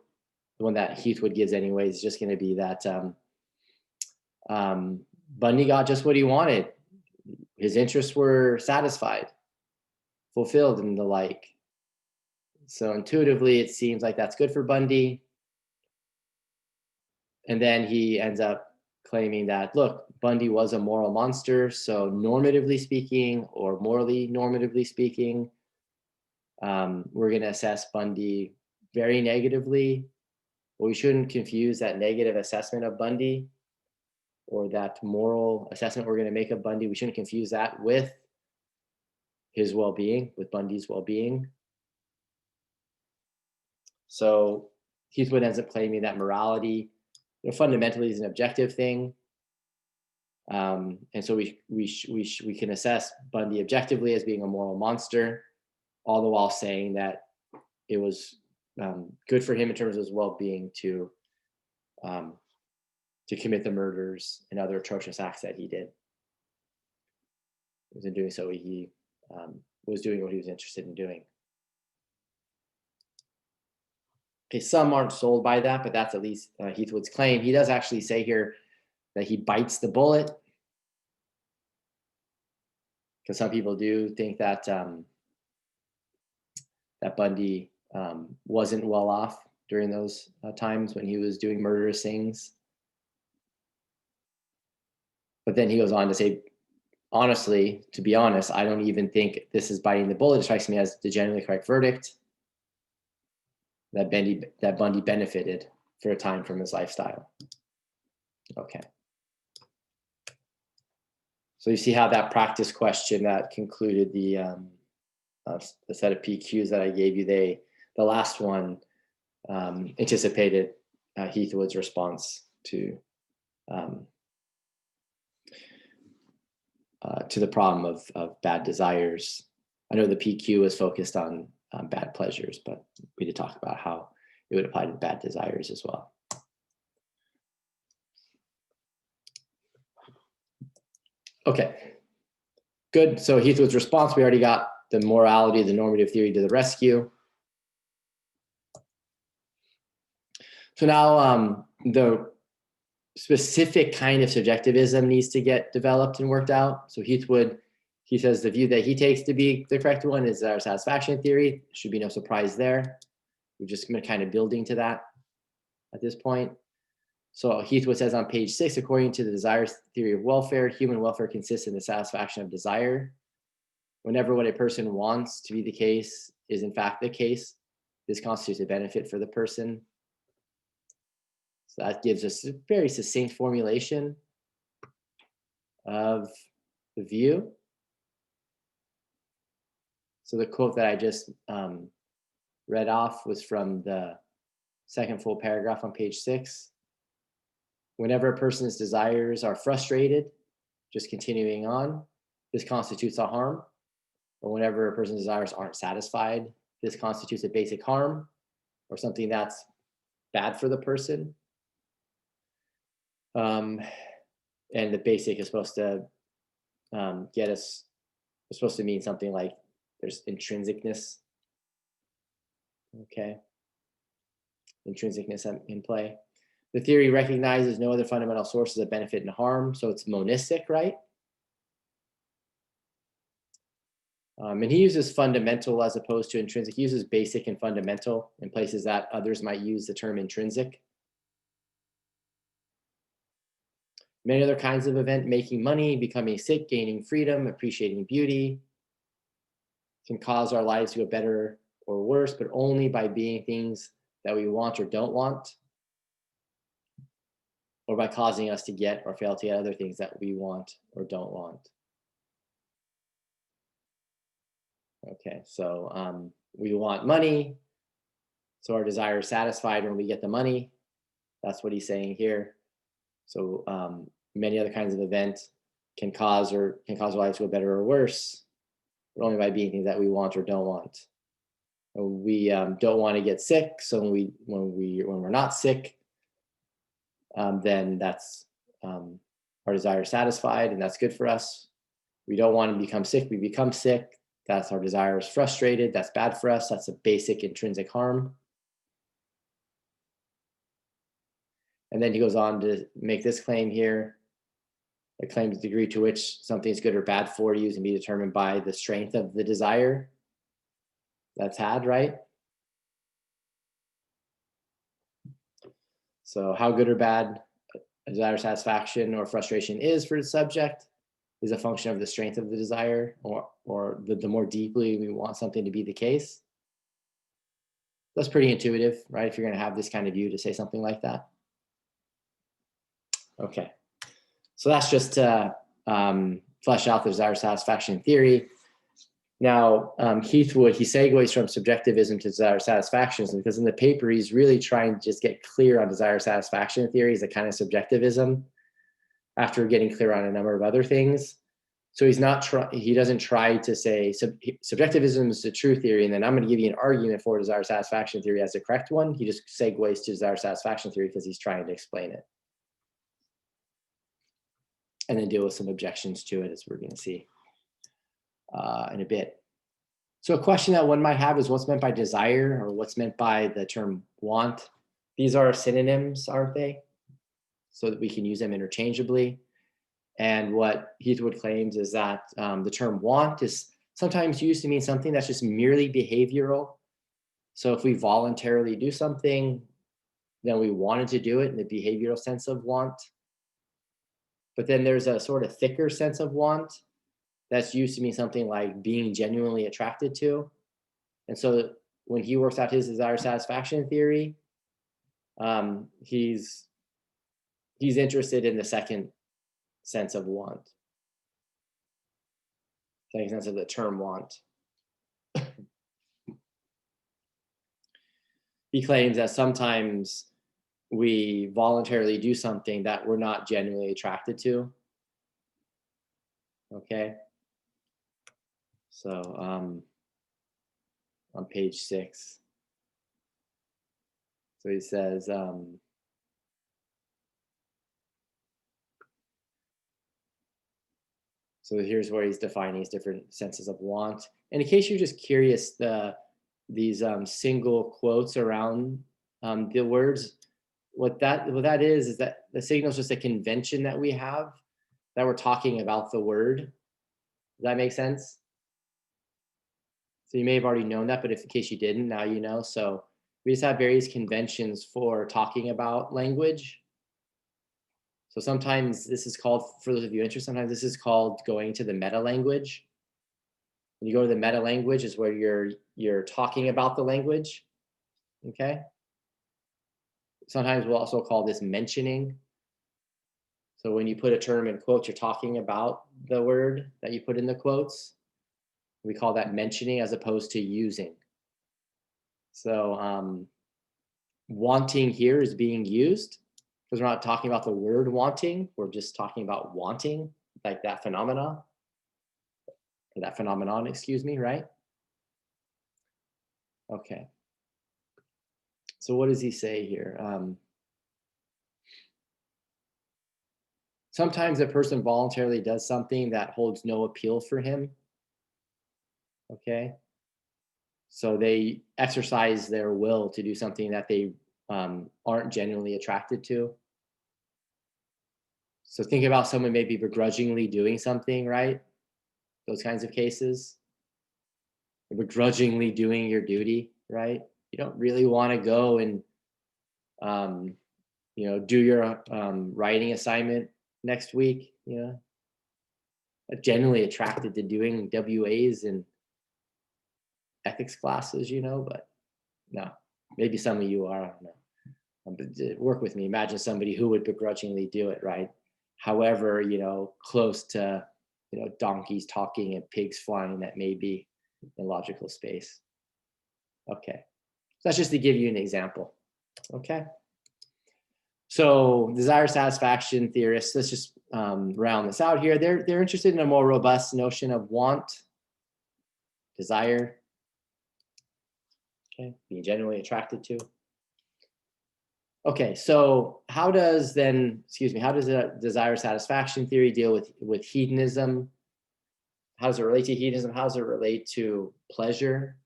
the one that Heathwood gives anyways, just going to be that Bundy got just what he wanted. His interests were satisfied, fulfilled, and the like. So intuitively, it seems like that's good for Bundy. And then he ends up claiming that, look, Bundy was a moral monster. So normatively speaking, or morally normatively speaking, we're going to assess Bundy very negatively. But we shouldn't confuse that negative assessment of Bundy, or that moral assessment we're going to make of Bundy. We shouldn't confuse that with his well-being, with Bundy's well-being. So Heathwood ends up claiming that morality, fundamentally is an objective thing. And so we can assess Bundy objectively as being a moral monster, all the while saying that it was good for him in terms of his well-being to commit the murders and other atrocious acts that he did. In doing so, he was doing what he was interested in doing. Okay, some aren't sold by that, but that's at least Heathwood's claim. He does actually say here that he bites the bullet, because some people do think that that Bundy wasn't well off during those times when he was doing murderous things. But then he goes on to say, honestly, to be honest, I don't even think this is biting the bullet. It strikes me as the generally correct verdict that Bundy benefited for a time from his lifestyle. Okay. So you see how that practice question that concluded the set of PQs that I gave you, the last one anticipated Heathwood's response to the problem of bad desires. I know the PQ was focused on bad pleasures, but we did talk about how it would apply to bad desires as well. Okay, good. So Heathwood's response, we already got the morality, the normative theory to the rescue. So now the specific kind of subjectivism needs to get developed and worked out. So Heathwood, he says the view that he takes to be the correct one is our satisfaction theory. Should be no surprise there. We're just kind of building to that at this point. So Heathwood says on page 6, according to the desire theory of welfare, human welfare consists in the satisfaction of desire. Whenever what a person wants to be the case is in fact the case, this constitutes a benefit for the person. So that gives us a very succinct formulation of the view. So the quote that I just read off was from the second full paragraph on page 6. Whenever a person's desires are frustrated, just continuing on, this constitutes a harm. Or whenever a person's desires aren't satisfied, this constitutes a basic harm or something that's bad for the person. And the basic is supposed to it's supposed to mean something like there's intrinsicness. Okay. Intrinsicness in play. The theory recognizes no other fundamental sources of benefit and harm, so it's monistic, right? And he uses fundamental as opposed to intrinsic. He uses basic and fundamental in places that others might use the term intrinsic. Many other kinds of event, making money, becoming sick, gaining freedom, appreciating beauty, can cause our lives to go better or worse, but only by being things that we want or don't want, or by causing us to get or fail to get other things that we want or don't want. Okay, so we want money, so our desire is satisfied when we get the money. That's what he's saying here. So many other kinds of events can cause our lives to go better or worse, but only by being things that we want or don't want. We don't want to get sick, so when we're not sick, then that's our desire is satisfied, and that's good for us. We don't want to become sick, we become sick. That's our desire is frustrated. That's bad for us. That's a basic intrinsic harm. And then he goes on to make this claim here. It claims the degree to which something is good or bad for you can be determined by the strength of the desire that's had, right? So how good or bad a desire satisfaction or frustration is for the subject is a function of the strength of the desire, or the more deeply we want something to be the case. That's pretty intuitive, right? If you're going to have this kind of view to say something like that. Okay, so that's just to flesh out the desire satisfaction theory. Now, Heathwood, he segues from subjectivism to desire satisfactionism, because in the paper, he's really trying to just get clear on desire satisfaction theory as a kind of subjectivism after getting clear on a number of other things. So he doesn't try to say subjectivism is the true theory, and then I'm going to give you an argument for desire satisfaction theory as the correct one. He just segues to desire satisfaction theory because he's trying to explain it. And then deal with some objections to it, as we're going to see in a bit. So a question that one might have is what's meant by desire, or what's meant by the term want? These are synonyms, aren't they? So that we can use them interchangeably. And what Heathwood claims is that the term want is sometimes used to mean something that's just merely behavioral. So if we voluntarily do something, then we wanted to do it in the behavioral sense of want. But then there's a sort of thicker sense of want, that's used to mean something like being genuinely attracted to. And so when he works out his desire satisfaction theory, he's interested in the second sense of want, second sense of the term want. He claims that sometimes we voluntarily do something that we're not genuinely attracted to. Okay. So on page 6. So he says, so here's where he's defining his different senses of want. And in case you're just curious, these single quotes around the words, what that is that the signal is just a convention that we have that we're talking about the word. Does that make sense? So you may have already known that, but if in case you didn't, now you know. So we just have various conventions for talking about language. So sometimes this is called, for those of you interested, sometimes this is called going to the meta language. When you go to the meta language is where you're talking about the language. Okay. Sometimes we'll also call this mentioning. So when you put a term in quotes, you're talking about the word that you put in the quotes. We call that mentioning as opposed to using. So wanting here is being used because we're not talking about the word wanting. We're just talking about wanting, like that phenomenon, excuse me, right? Okay. So what does he say here? Sometimes a person voluntarily does something that holds no appeal for him. Okay. So they exercise their will to do something that they aren't genuinely attracted to. So think about someone maybe begrudgingly doing something, right? Those kinds of cases. Begrudgingly doing your duty, right? You don't really want to go and do your writing assignment next week. Genuinely attracted to doing WAs and ethics classes, but no, maybe some of you are, I don't know. But work with me. Imagine somebody who would begrudgingly do it, right? However, close to, donkeys talking and pigs flying that may be in logical space. Okay. So that's just to give you an example. Okay. So desire satisfaction theorists, let's just round this out here. They're interested in a more robust notion of want, desire, okay, being genuinely attracted to. Okay, so how does the desire satisfaction theory deal with hedonism? How does it relate to hedonism? How does it relate to pleasure?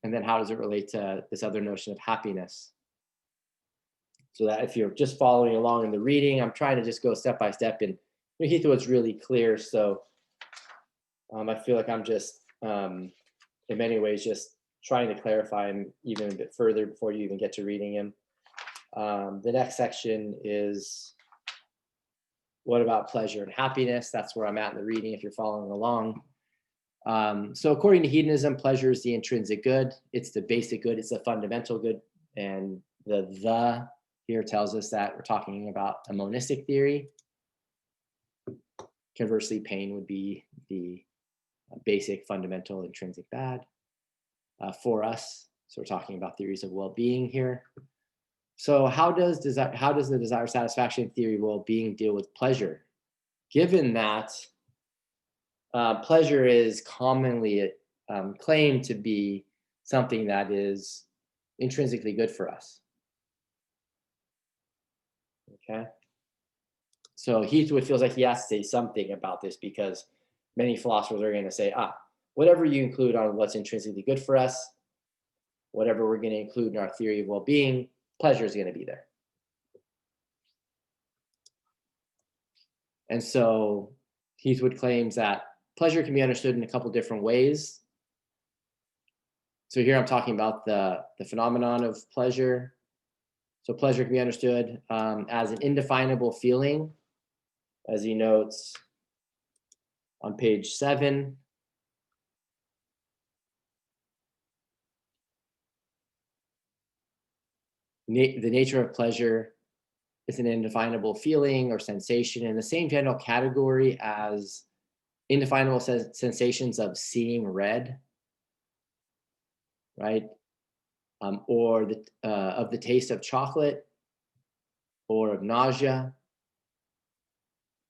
And then how does it relate to this other notion of happiness? So that if you're just following along in the reading, I'm trying to just go step by step, and Heathwood's really clear. So I feel like I'm just, in many ways, just trying to clarify him even a bit further before you even get to reading him. The next section is, what about pleasure and happiness? That's where I'm at in the reading if you're following along. So according to hedonism, pleasure is the intrinsic good. It's the basic good. It's the fundamental good. And the here tells us that we're talking about a monistic theory. Conversely, pain would be the basic, fundamental, intrinsic bad for us. So we're talking about theories of well-being here. So how does the desire satisfaction theory of well-being deal with pleasure? Given that pleasure is commonly claimed to be something that is intrinsically good for us. Okay. So Heathwood feels like he has to say something about this because many philosophers are going to say, whatever you include on what's intrinsically good for us, whatever we're going to include in our theory of well-being, pleasure is going to be there. And so Heathwood claims that pleasure can be understood in a couple different ways. So here I'm talking about the phenomenon of pleasure. So pleasure can be understood as an indefinable feeling, as he notes. on page 7. The nature of pleasure is an indefinable feeling or sensation in the same general category as indefinable sensations of seeing red, right? Or of the taste of chocolate or of nausea.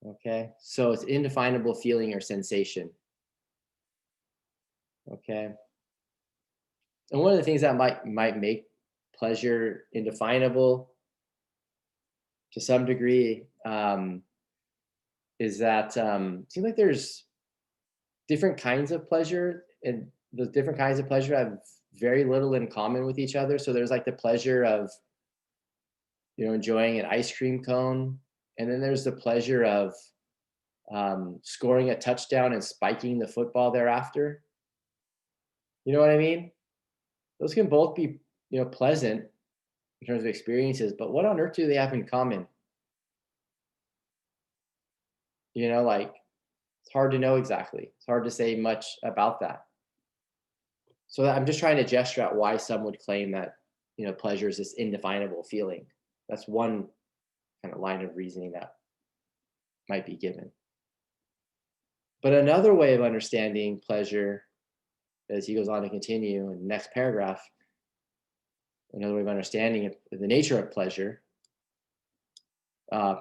Okay, so it's indefinable feeling or sensation. Okay, and one of the things that might make pleasure indefinable to some degree is that it seems like there's different kinds of pleasure, and the different kinds of pleasure have very little in common with each other. So there's like the pleasure of enjoying an ice cream cone, and then there's the pleasure of scoring a touchdown and spiking the football thereafter. You know what I mean? Those can both be pleasant in terms of experiences, but what on earth do they have in common? Like it's hard to know exactly. It's hard to say much about that. So I'm just trying to gesture at why some would claim that pleasure is this indefinable feeling. That's one kind of line of reasoning that might be given. But another way of understanding pleasure, as he goes on to continue in the next paragraph, another way of understanding the nature of pleasure.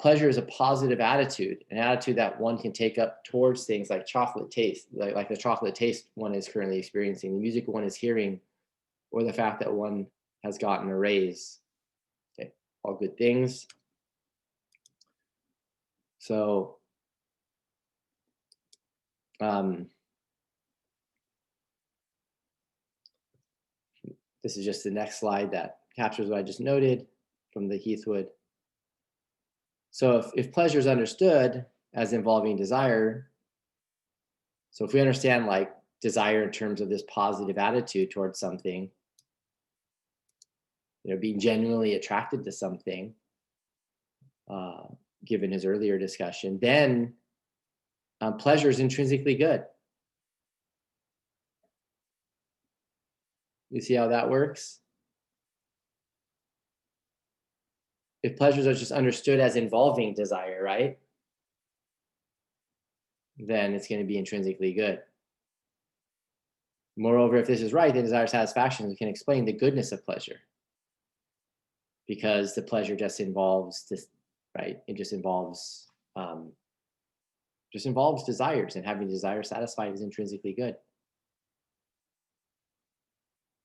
Pleasure is a positive attitude, an attitude that one can take up towards things like chocolate taste, like the chocolate taste one is currently experiencing, the music one is hearing, or the fact that one has gotten a raise. Okay, all good things. So, this is just the next slide that captures what I just noted from the Heathwood. So if pleasure is understood as involving desire, so if we understand like desire in terms of this positive attitude towards something, being genuinely attracted to something, given his earlier discussion, then pleasure is intrinsically good. You see how that works? If pleasures are just understood as involving desire, right? Then it's going to be intrinsically good. Moreover, if this is right, then desire satisfaction can explain the goodness of pleasure. Because the pleasure just involves this, right? It just involves desires, and having desire satisfied is intrinsically good.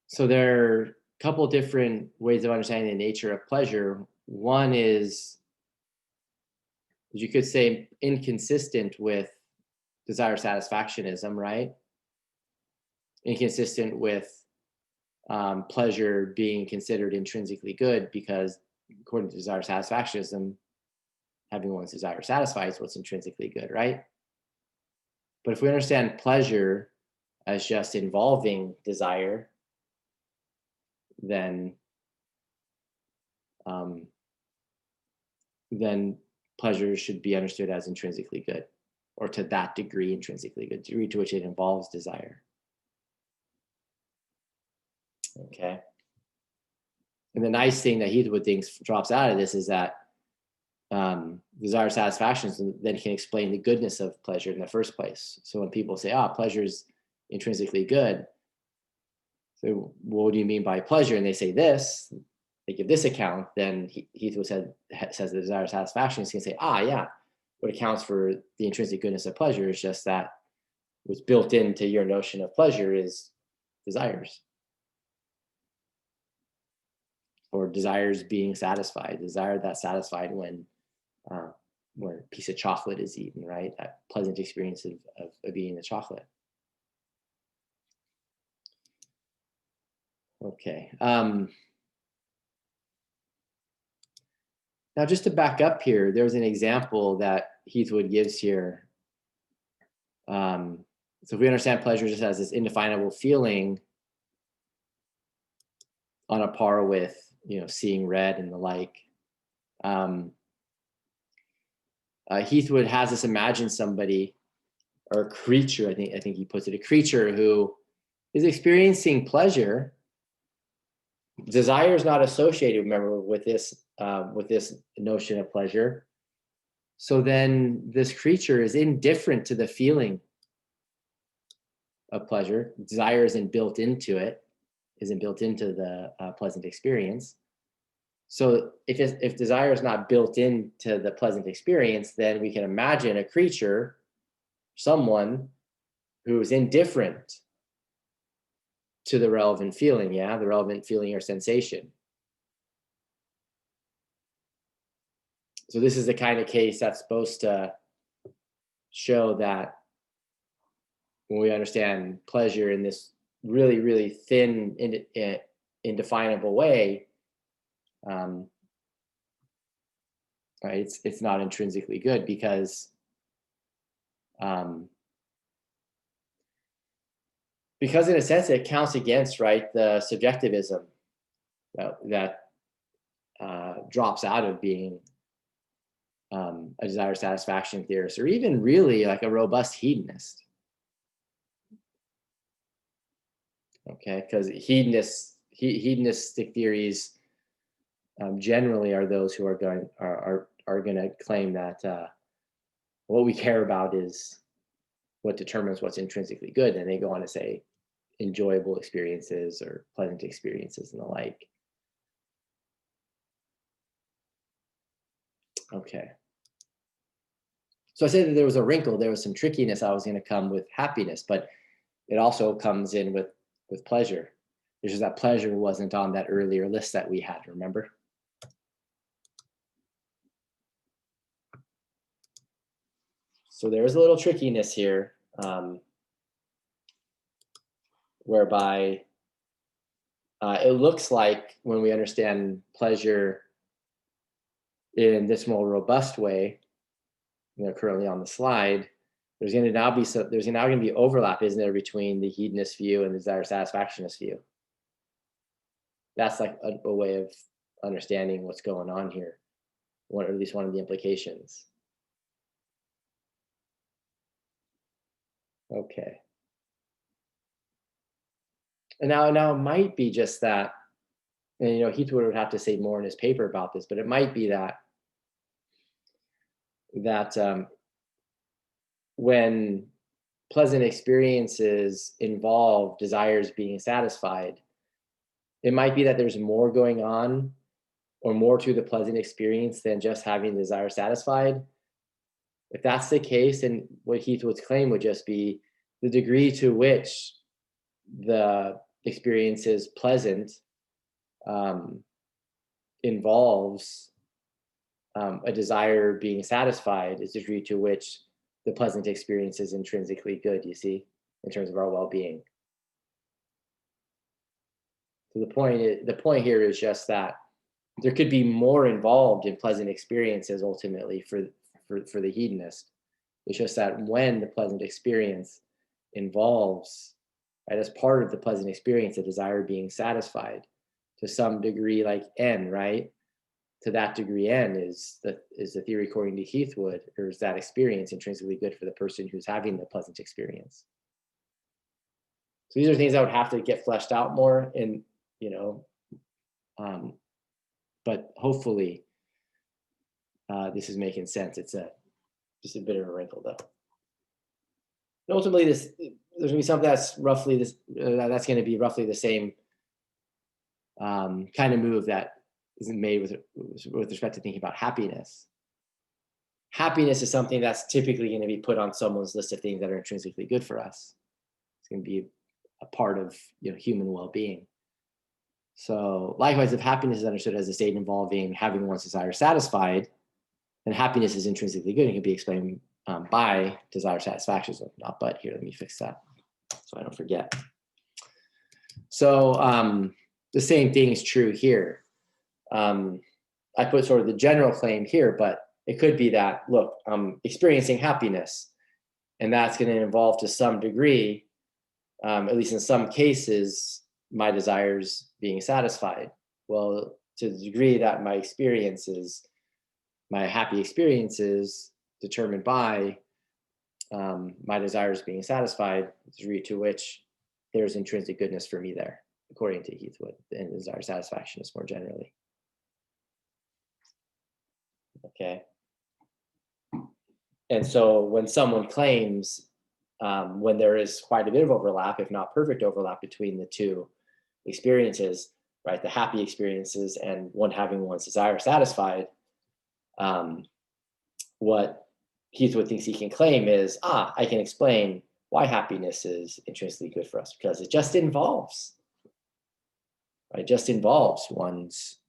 So there are a couple different ways of understanding the nature of pleasure. One is, you could say, inconsistent with desire satisfactionism, right? Inconsistent with pleasure being considered intrinsically good, because according to desire satisfactionism, having one's desire satisfied is what's intrinsically good, right? But if we understand pleasure as just involving desire, then pleasure should be understood as intrinsically good, or to that degree intrinsically good, degree to which it involves desire. Okay. And the nice thing that Heathwood thinks drops out of this is that desire satisfaction then can explain the goodness of pleasure in the first place. So when people say, pleasure is intrinsically good, so what do you mean by pleasure? And they say this, they give this account, then Heathwood says the desire satisfaction is going to say, yeah, what accounts for the intrinsic goodness of pleasure is just that what's built into your notion of pleasure is desires. Or desires being satisfied, desire that's satisfied when a piece of chocolate is eaten, right? That pleasant experience of eating the chocolate. Okay. Now, just to back up here, there's an example that Heathwood gives here. So if we understand pleasure just as this indefinable feeling on a par with, seeing red and the like, Heathwood has us imagine somebody, or a creature, I think he puts it, a creature who is experiencing pleasure. Desire is not associated, remember, with this notion of pleasure. So then this creature is indifferent to the feeling of pleasure. Desire isn't built into it, isn't built into the pleasant experience. So if desire is not built into the pleasant experience, then we can imagine a creature, someone who is indifferent to the relevant feeling, the relevant feeling or sensation. So this is the kind of case that's supposed to show that when we understand pleasure in this really, really thin, indefinable way, right, it's not intrinsically good because in a sense it counts against, right, the subjectivism that drops out of being a desire satisfaction theorist, or even really like a robust hedonist. Okay, because hedonistic theories generally are those who are going to claim that what we care about is what determines what's intrinsically good, and they go on to say enjoyable experiences or pleasant experiences and the like. Okay. So I said that there was a wrinkle, there was some trickiness I was going to come with happiness, but it also comes in with pleasure. It's just that pleasure wasn't on that earlier list that we had, remember? So there's a little trickiness here, whereby it looks like when we understand pleasure in this more robust way, currently on the slide, there's going to now be overlap, isn't there, between the hedonist view and the desire-satisfactionist view. That's like a way of understanding what's going on here, or at least one of the implications. Okay. And now it might be just that, and Heathwood would have to say more in his paper about this, but it might be that when pleasant experiences involve desires being satisfied, it might be that there's more going on or more to the pleasant experience than just having the desire satisfied. If that's the case, then what Heathwood's claim would just be the degree to which the experience is pleasant involves a desire being satisfied is the degree to which the pleasant experience is intrinsically good, you see, in terms of our well-being. So the point here is just that there could be more involved in pleasant experiences ultimately for the hedonist. It's just that when the pleasant experience involves, right, as part of the pleasant experience, a desire being satisfied to some degree, like N, right? To that degree, N is the theory according to Heathwood, or is that experience intrinsically good for the person who's having the pleasant experience? So these are things that would have to get fleshed out more, and but hopefully this is making sense. It's just a bit of a wrinkle, though. And ultimately, there's going to be something that's roughly this. That's going to be roughly the same kind of move that isn't made with respect to thinking about happiness. Happiness is something that's typically going to be put on someone's list of things that are intrinsically good for us. It's going to be a part of human well-being. So likewise, if happiness is understood as a state involving having one's desire satisfied, then happiness is intrinsically good. It can be explained by desire satisfaction. Not but. Here, let me fix that so I don't forget. So the same thing is true here. I put sort of the general claim here, but it could be that, look, I'm experiencing happiness, and that's going to involve to some degree, at least in some cases, my desires being satisfied. Well, to the degree that my happy experience is determined by my desires being satisfied, the degree to which there's intrinsic goodness for me there, according to Heathwood and desire satisfactionists more generally. Okay. And so when someone claims, when there is quite a bit of overlap, if not perfect overlap between the two experiences, right, the happy experiences and one having one's desire satisfied, what Heathwood thinks he can claim is, I can explain why happiness is intrinsically good for us, because it just involves, right, just involves one's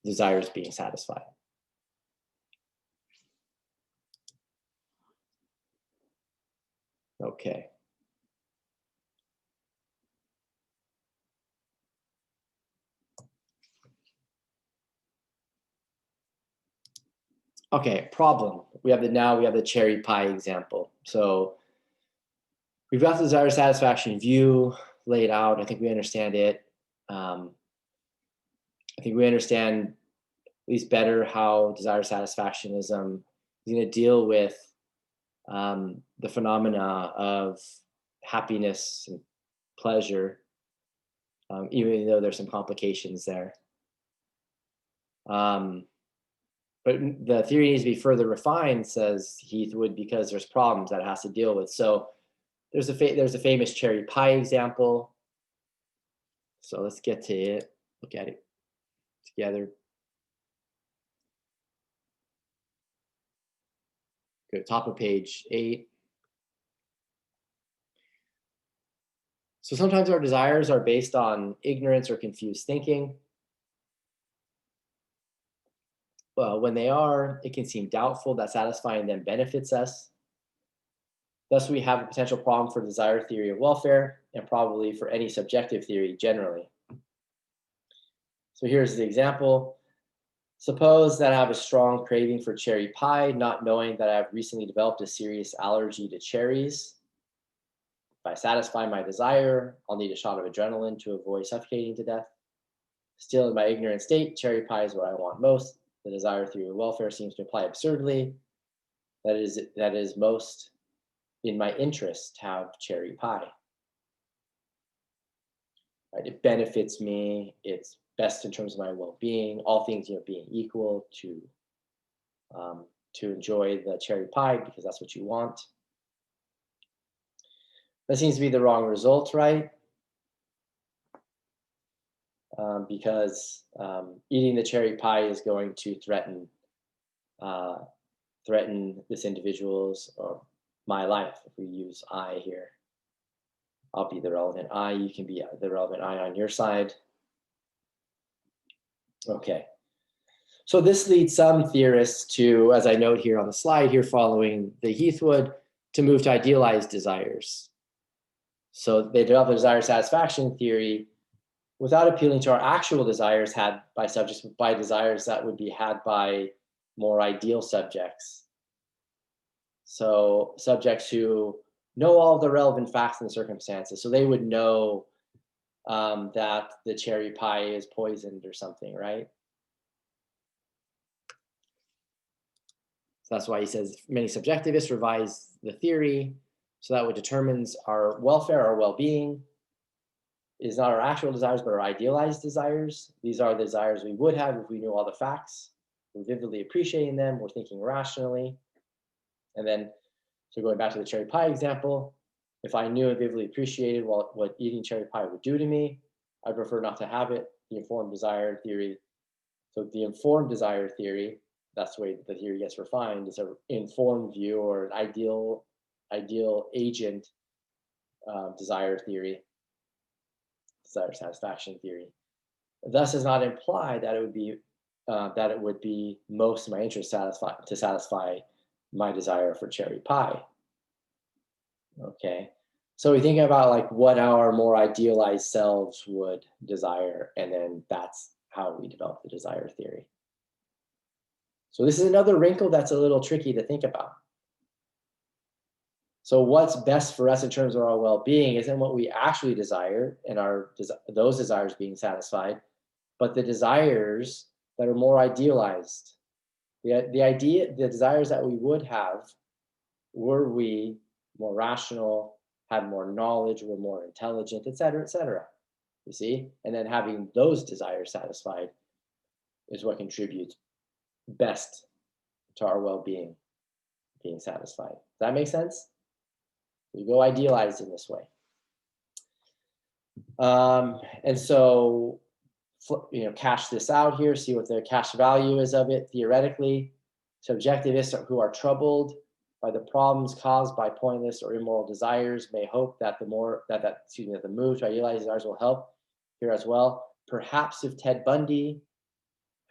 desires being satisfied. Okay. Okay, problem. We have the cherry pie example. So we've got the desire satisfaction view laid out. I think we understand it. I think we understand at least better how desire satisfactionism is going to deal with the phenomena of happiness and pleasure, even though there's some complications there. But the theory needs to be further refined, says Heathwood, because there's problems that it has to deal with. So there's a famous cherry pie example. So let's get to it, look at it together. Go to top of page 8. So sometimes our desires are based on ignorance or confused thinking. Well, when they are, it can seem doubtful that satisfying them benefits us. Thus, we have a potential problem for desire theory of welfare and probably for any subjective theory generally. So here's the example. Suppose that I have a strong craving for cherry pie, not knowing that I have recently developed a serious allergy to cherries. If I satisfy my desire, I'll need a shot of adrenaline to avoid suffocating to death. Still in my ignorant state, cherry pie is what I want most. The desire theory of welfare seems to imply absurdly that it is most in my interest to have cherry pie. Right? It benefits me. It's best in terms of my well-being. All things, being equal, to enjoy the cherry pie because that's what you want. That seems to be the wrong result, right? Because eating the cherry pie is going to threaten this individual's or my life. If we use I here, I'll be the relevant I. You can be the relevant I on your side. Okay. So this leads some theorists to, as I note here on the slide here, following the Heathwood, to move to idealized desires. So they develop a desire satisfaction theory without appealing to our actual desires had by subjects, by desires that would be had by more ideal subjects. So subjects who know all the relevant facts and circumstances. So they would know that the cherry pie is poisoned or something, right? So that's why he says many subjectivists revise the theory so that what determines our welfare, our well-being, is not our actual desires, but our idealized desires. These are the desires we would have if we knew all the facts. We're vividly appreciating them. We're thinking rationally. And then, so going back to the cherry pie example, if I knew and vividly appreciated what eating cherry pie would do to me, I'd prefer not to have it. The informed desire theory. So the informed desire theory, that's the way the theory gets refined, is an informed view or an ideal agent desire theory, desire satisfaction theory. Thus does not imply that it would be most of my interest to satisfy my desire for cherry pie. Okay, so we think about like what our more idealized selves would desire, and then that's how we develop the desire theory. So this is another wrinkle that's a little tricky to think about. So what's best for us in terms of our well-being isn't what we actually desire and those desires being satisfied, but the desires that are more idealized. The desires that we would have were we more rational, had more knowledge, were more intelligent, et cetera, you see? And then having those desires satisfied is what contributes best to our well-being, being satisfied. Does that make sense? You go idealized in this way. And so, cash this out here, see what the cash value is of it theoretically. Subjectivists who are troubled by the problems caused by pointless or immoral desires may hope that the move to idealize desires will help here as well. Perhaps if Ted Bundy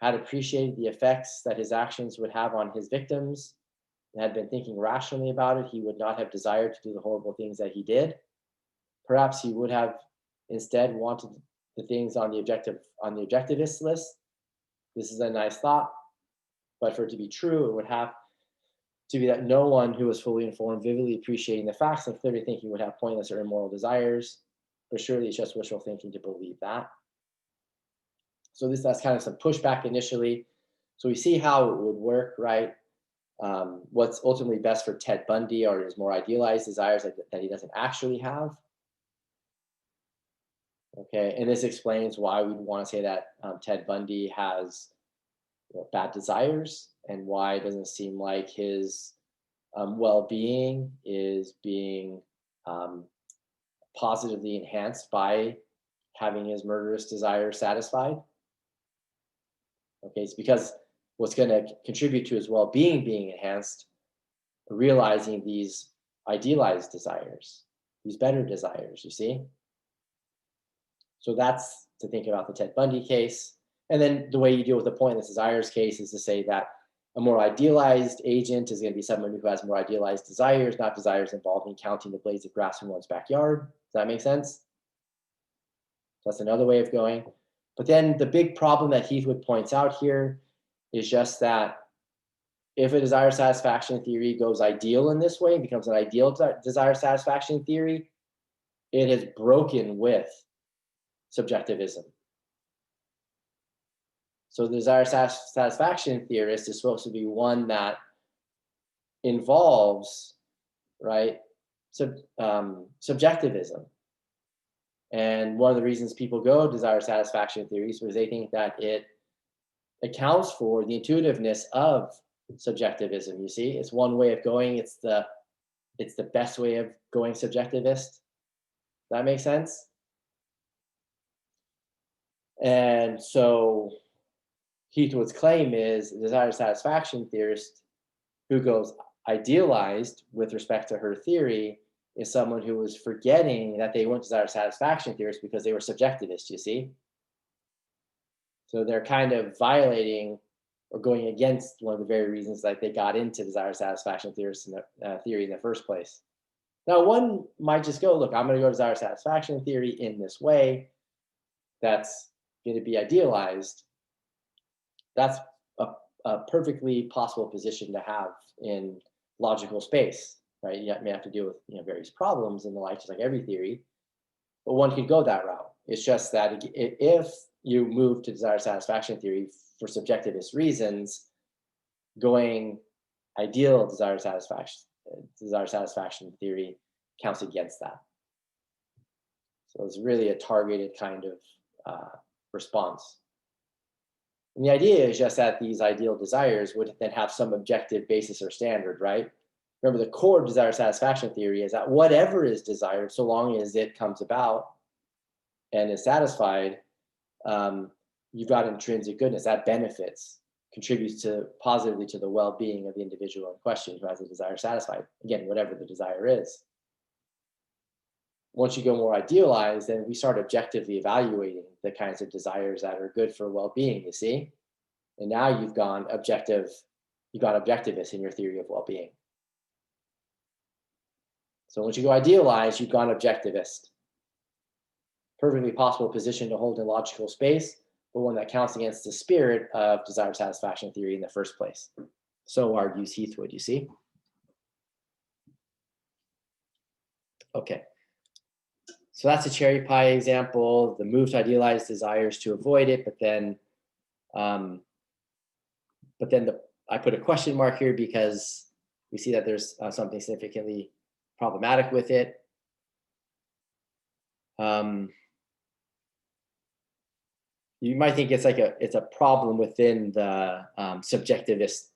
had appreciated the effects that his actions would have on his victims and had been thinking rationally about it, he would not have desired to do the horrible things that he did. Perhaps he would have instead wanted the things on the objectivist list. This is a nice thought, but for it to be true, it would have to be that no one who was fully informed, vividly appreciating the facts, and clearly thinking would have pointless or immoral desires. But surely it's just wishful thinking to believe that. So that's kind of some pushback initially. So we see how it would work, right? What's ultimately best for Ted Bundy are his more idealized desires that he doesn't actually have. Okay, and this explains why we'd want to say that Ted Bundy has bad desires, and why it doesn't seem like his well-being is being positively enhanced by having his murderous desire satisfied. Okay, it's because what's going to contribute to his well-being being enhanced, realizing these idealized desires, these better desires, you see? So that's to think about the Ted Bundy case. And then the way you deal with the pointless desires case is to say that a more idealized agent is going to be someone who has more idealized desires, not desires involving counting the blades of grass in one's backyard. Does that make sense? That's another way of going. But then the big problem that Heathwood points out here is just that if a desire satisfaction theory goes ideal in this way, becomes an ideal desire satisfaction theory, it has broken with subjectivism. So the desire satisfaction theorist is supposed to be one that involves, right, subjectivism. And one of the reasons people go desire satisfaction theories was they think that it accounts for the intuitiveness of subjectivism. You see, it's one way of going. It's the best way of going subjectivist. Does that make sense? And so Heathwood's claim is a desire satisfaction theorist who goes idealized with respect to her theory is someone who was forgetting that they weren't desire satisfaction theorists because they were subjectivists, you see? So they're kind of violating or going against one of the very reasons that they got into desire satisfaction theorists in the theory in the first place. Now, one might just go, look, I'm going to go desire satisfaction theory in this way. That's going to be idealized. That's a perfectly possible position to have in logical space, right? You may have to deal with various problems and the like, just like every theory, but one could go that route. It's just that if you move to desire satisfaction theory for subjectivist reasons, going ideal desire satisfaction theory counts against that. So it's really a targeted kind of response. And the idea is just that these ideal desires would then have some objective basis or standard, right? Remember, the core of desire satisfaction theory is that whatever is desired, so long as it comes about and is satisfied, you've got intrinsic goodness that contributes positively to the well-being of the individual in question who has a desire satisfied. Again, whatever the desire is. Once you go more idealized, then we start objectively evaluating the kinds of desires that are good for well-being, you see? And now you've gone objectivist in your theory of well-being. So once you go idealized, you've gone objectivist. Perfectly possible position to hold in logical space, but one that counts against the spirit of desire satisfaction theory in the first place. So argues Heathwood, you see? Okay. So that's a cherry pie example. The move to idealize desires to avoid it, but then I put a question mark here because we see that there's something significantly problematic with it. You might think it's like it's a problem within the subjectivist,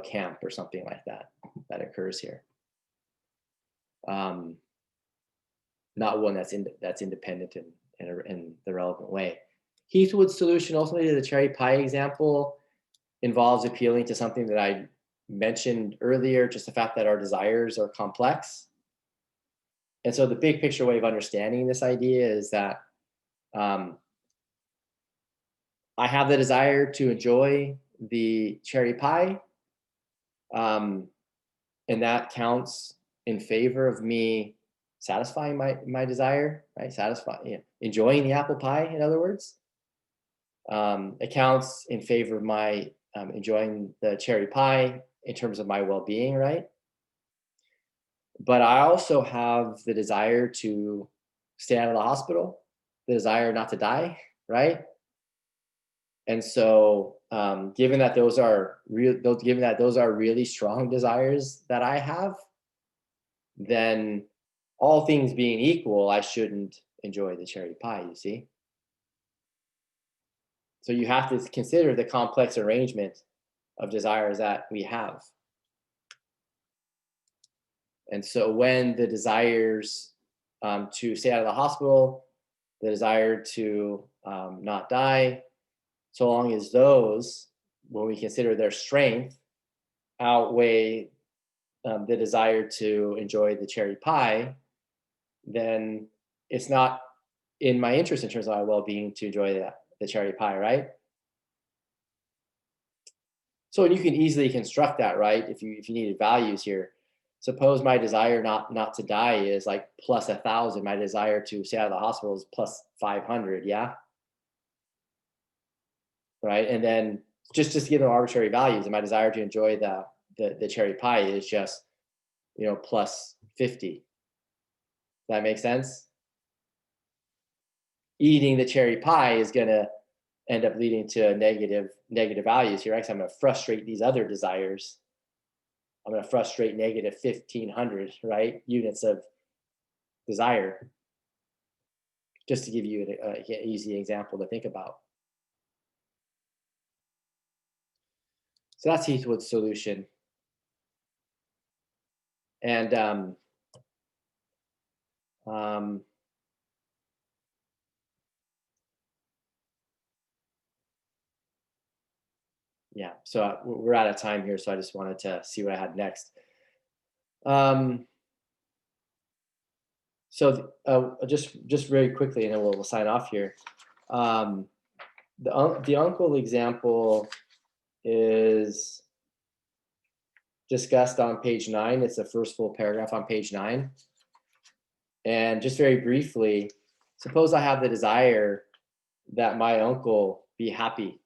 camp or something like that occurs here. Not one that's independent in the relevant way. Heathwood's solution, ultimately, to the cherry pie example, involves appealing to something that I mentioned earlier, just the fact that our desires are complex. And so the big picture way of understanding this idea is that I have the desire to enjoy the cherry pie, and that counts in favor of me satisfying my desire, right? Enjoying the apple pie, in other words. It counts in favor of my enjoying the cherry pie in terms of my well-being, right? But I also have the desire to stay out of the hospital, the desire not to die, right? And so, given that those are really strong desires that I have, then all things being equal, I shouldn't enjoy the cherry pie. You see? So you have to consider the complex arrangement of desires that we have. And so when the desires to stay out of the hospital, the desire to not die, so long as those, when we consider their strength, outweigh the desire to enjoy the cherry pie, then it's not in my interest in terms of my well-being to enjoy the cherry pie, right? So you can easily construct that, right? If you needed values here, suppose my desire not to die is like plus 1,000. My desire to stay out of the hospital is plus 500. Yeah, right. And then just to give them arbitrary values, and my desire to enjoy the cherry pie is just plus 50. Does that make sense? Eating the cherry pie is going to end up leading to negative values here, right? So I'm going to frustrate these other desires. I'm going to frustrate negative 1,500, right? Units of desire. Just to give you an easy example to think about. So that's Heathwood's solution. And yeah, so we're out of time here, so I just wanted to see what I had next. So just very quickly, and then we'll sign off here. The uncle example is discussed on page 9. It's the first full paragraph on page 9. And just very briefly, suppose I have the desire that my uncle be happy.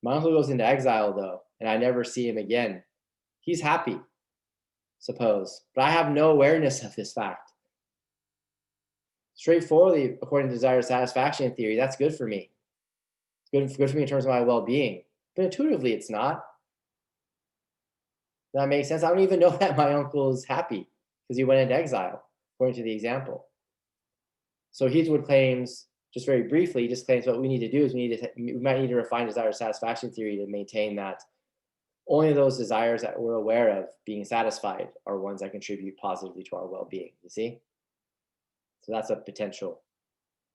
My uncle goes into exile, though, and I never see him again. He's happy, suppose, but I have no awareness of this fact. Straightforwardly, according to desire satisfaction theory, that's good for me. It's good for me in terms of my well-being. But intuitively, it's not. That makes sense. I don't even know that my uncle is happy because he went into exile, according to the example. So Heathwood claims, just very briefly, just claims what we need to do is we might need to refine desire satisfaction theory to maintain that only those desires that we're aware of being satisfied are ones that contribute positively to our well-being. You see? So that's a potential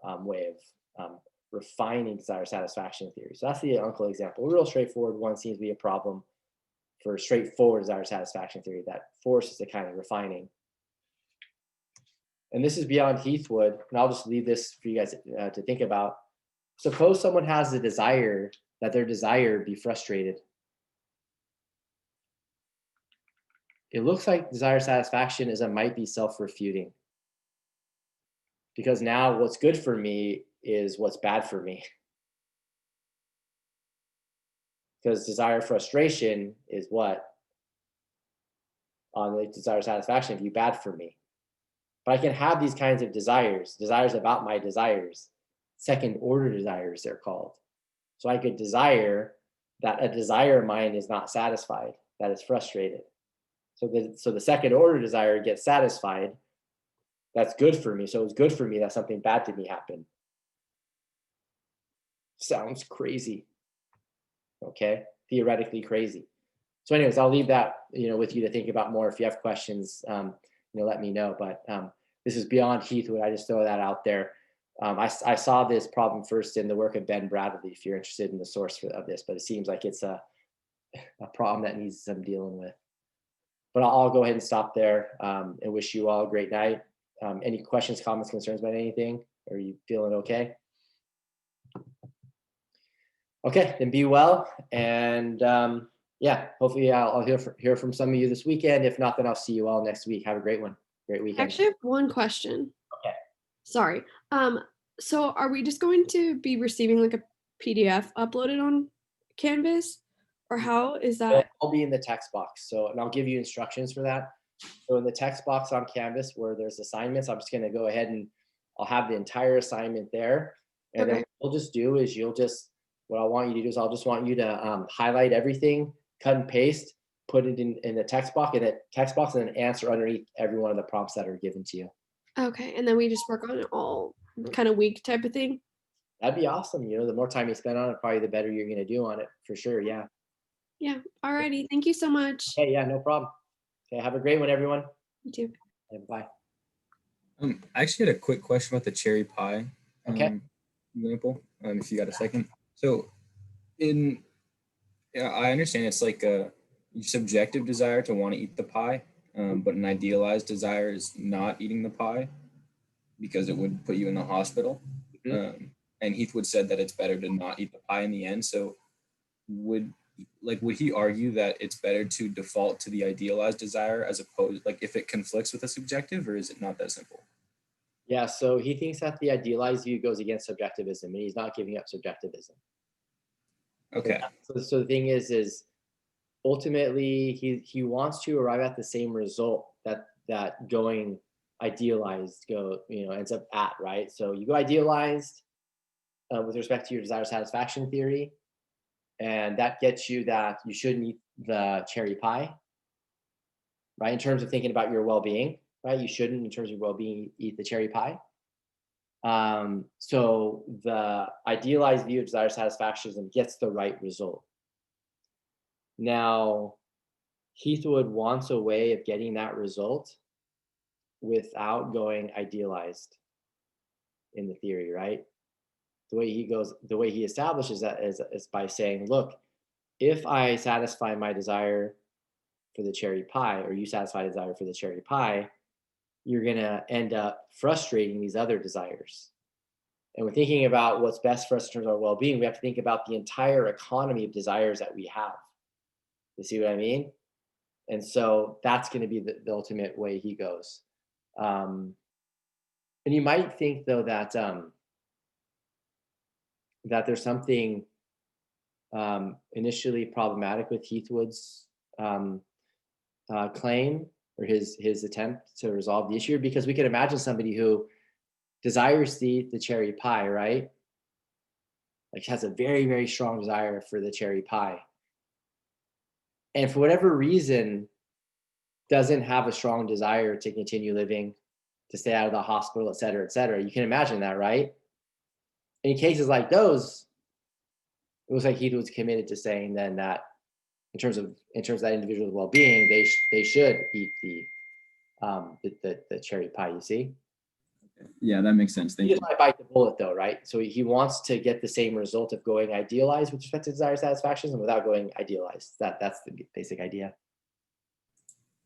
way of refining desire satisfaction theory. So that's the uncle example. A real straightforward one. Seems to be a problem for straightforward desire satisfaction theory that forces the kind of refining. And this is beyond Heathwood, and I'll just leave this for you guys to think about. Suppose someone has the desire that their desire be frustrated. It looks like desire satisfactionism might be self-refuting. Because now what's good for me is what's bad for me. Because desire frustration is what? On the desire satisfaction view, bad for me. But I can have these kinds of desires about my desires, second order desires, they're called. So I could desire that a desire of mine is not satisfied, that is frustrated. So the second order desire gets satisfied. That's good for me. So it's good for me that something bad to me happened. Sounds crazy. Okay, theoretically crazy. So anyways, I'll leave that, with you to think about more. If you have questions, let me know. But this is beyond Heathwood. I just throw that out there. I saw this problem first in the work of Ben Bradley, if you're interested in the source of this, but it seems like it's a problem that needs some dealing with. But I'll go ahead and stop there and wish you all a great night. Any questions, comments, concerns about anything? Are you feeling okay? Okay, then be well. And hopefully I'll hear from some of you this weekend. If not, then I'll see you all next week. Have a great one. Great weekend. Actually, I have one question. Okay. Sorry. So are we just going to be receiving like a PDF uploaded on Canvas, or how is that? It'll be in the text box. And I'll give you instructions for that. So in the text box on Canvas where there's assignments, I'm just going to go ahead and I'll have the entire assignment there. And Okay. then what we'll just do is what I want you to do is I'll just want you to highlight everything, cut and paste, put it in the text box, and then answer underneath every one of the prompts that are given to you. Okay, and then we just work on it all kind of week type of thing. That'd be awesome. The more time you spend on it, probably the better you're going to do on it, for sure. Yeah. Yeah. Alrighty. Thank you so much. Hey, yeah, no problem. Okay, have a great one, everyone. You too. Okay, bye. I actually had a quick question about the cherry pie example, if you got a second. So I understand it's like a subjective desire to want to eat the pie, but an idealized desire is not eating the pie because it would put you in the hospital. Mm-hmm. And Heathwood said that it's better to not eat the pie in the end. So would he argue that it's better to default to the idealized desire as opposed, like if it conflicts with a subjective, or is it not that simple? Yeah, so he thinks that the idealized view goes against subjectivism, and he's not giving up subjectivism. Okay. So the thing is ultimately he wants to arrive at the same result that going idealized ends up at, right? So you go idealized with respect to your desire satisfaction theory, and that gets you that you shouldn't eat the cherry pie, right? In terms of thinking about your well-being, right? You shouldn't, in terms of well-being, eat the cherry pie. So the idealized view of desire satisfactionism gets the right result. Now, Heathwood wants a way of getting that result without going idealized in the theory, right? The way he establishes that is by saying, look, if I satisfy my desire for the cherry pie, or you satisfy desire for the cherry pie, you're going to end up frustrating these other desires. And we're thinking about what's best for us in terms of our well-being. We have to think about the entire economy of desires that we have. You see what I mean? And so that's going to be the ultimate way he goes. And you might think, though, that there's something initially problematic with Heathwood's claim, or his attempt to resolve the issue, because we could imagine somebody who desires to eat the cherry pie, right? Like has a very, very strong desire for the cherry pie. And for whatever reason, doesn't have a strong desire to continue living, to stay out of the hospital, et cetera, et cetera. You can imagine that, right? In cases like those, it looks like Heathwood's committed to saying then that in terms of that individual's well-being, they should eat the cherry pie. You see? Yeah, that makes sense. Thank you. He just might bite the bullet, though, right? So he wants to get the same result of going idealized with respect to desire satisfaction and without going idealized. That's the basic idea.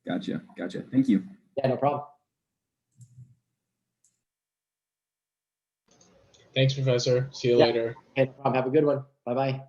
Gotcha. Thank you. Yeah, no problem. Thanks, Professor. See you later. Okay, no problem. Have a good one. Bye-bye.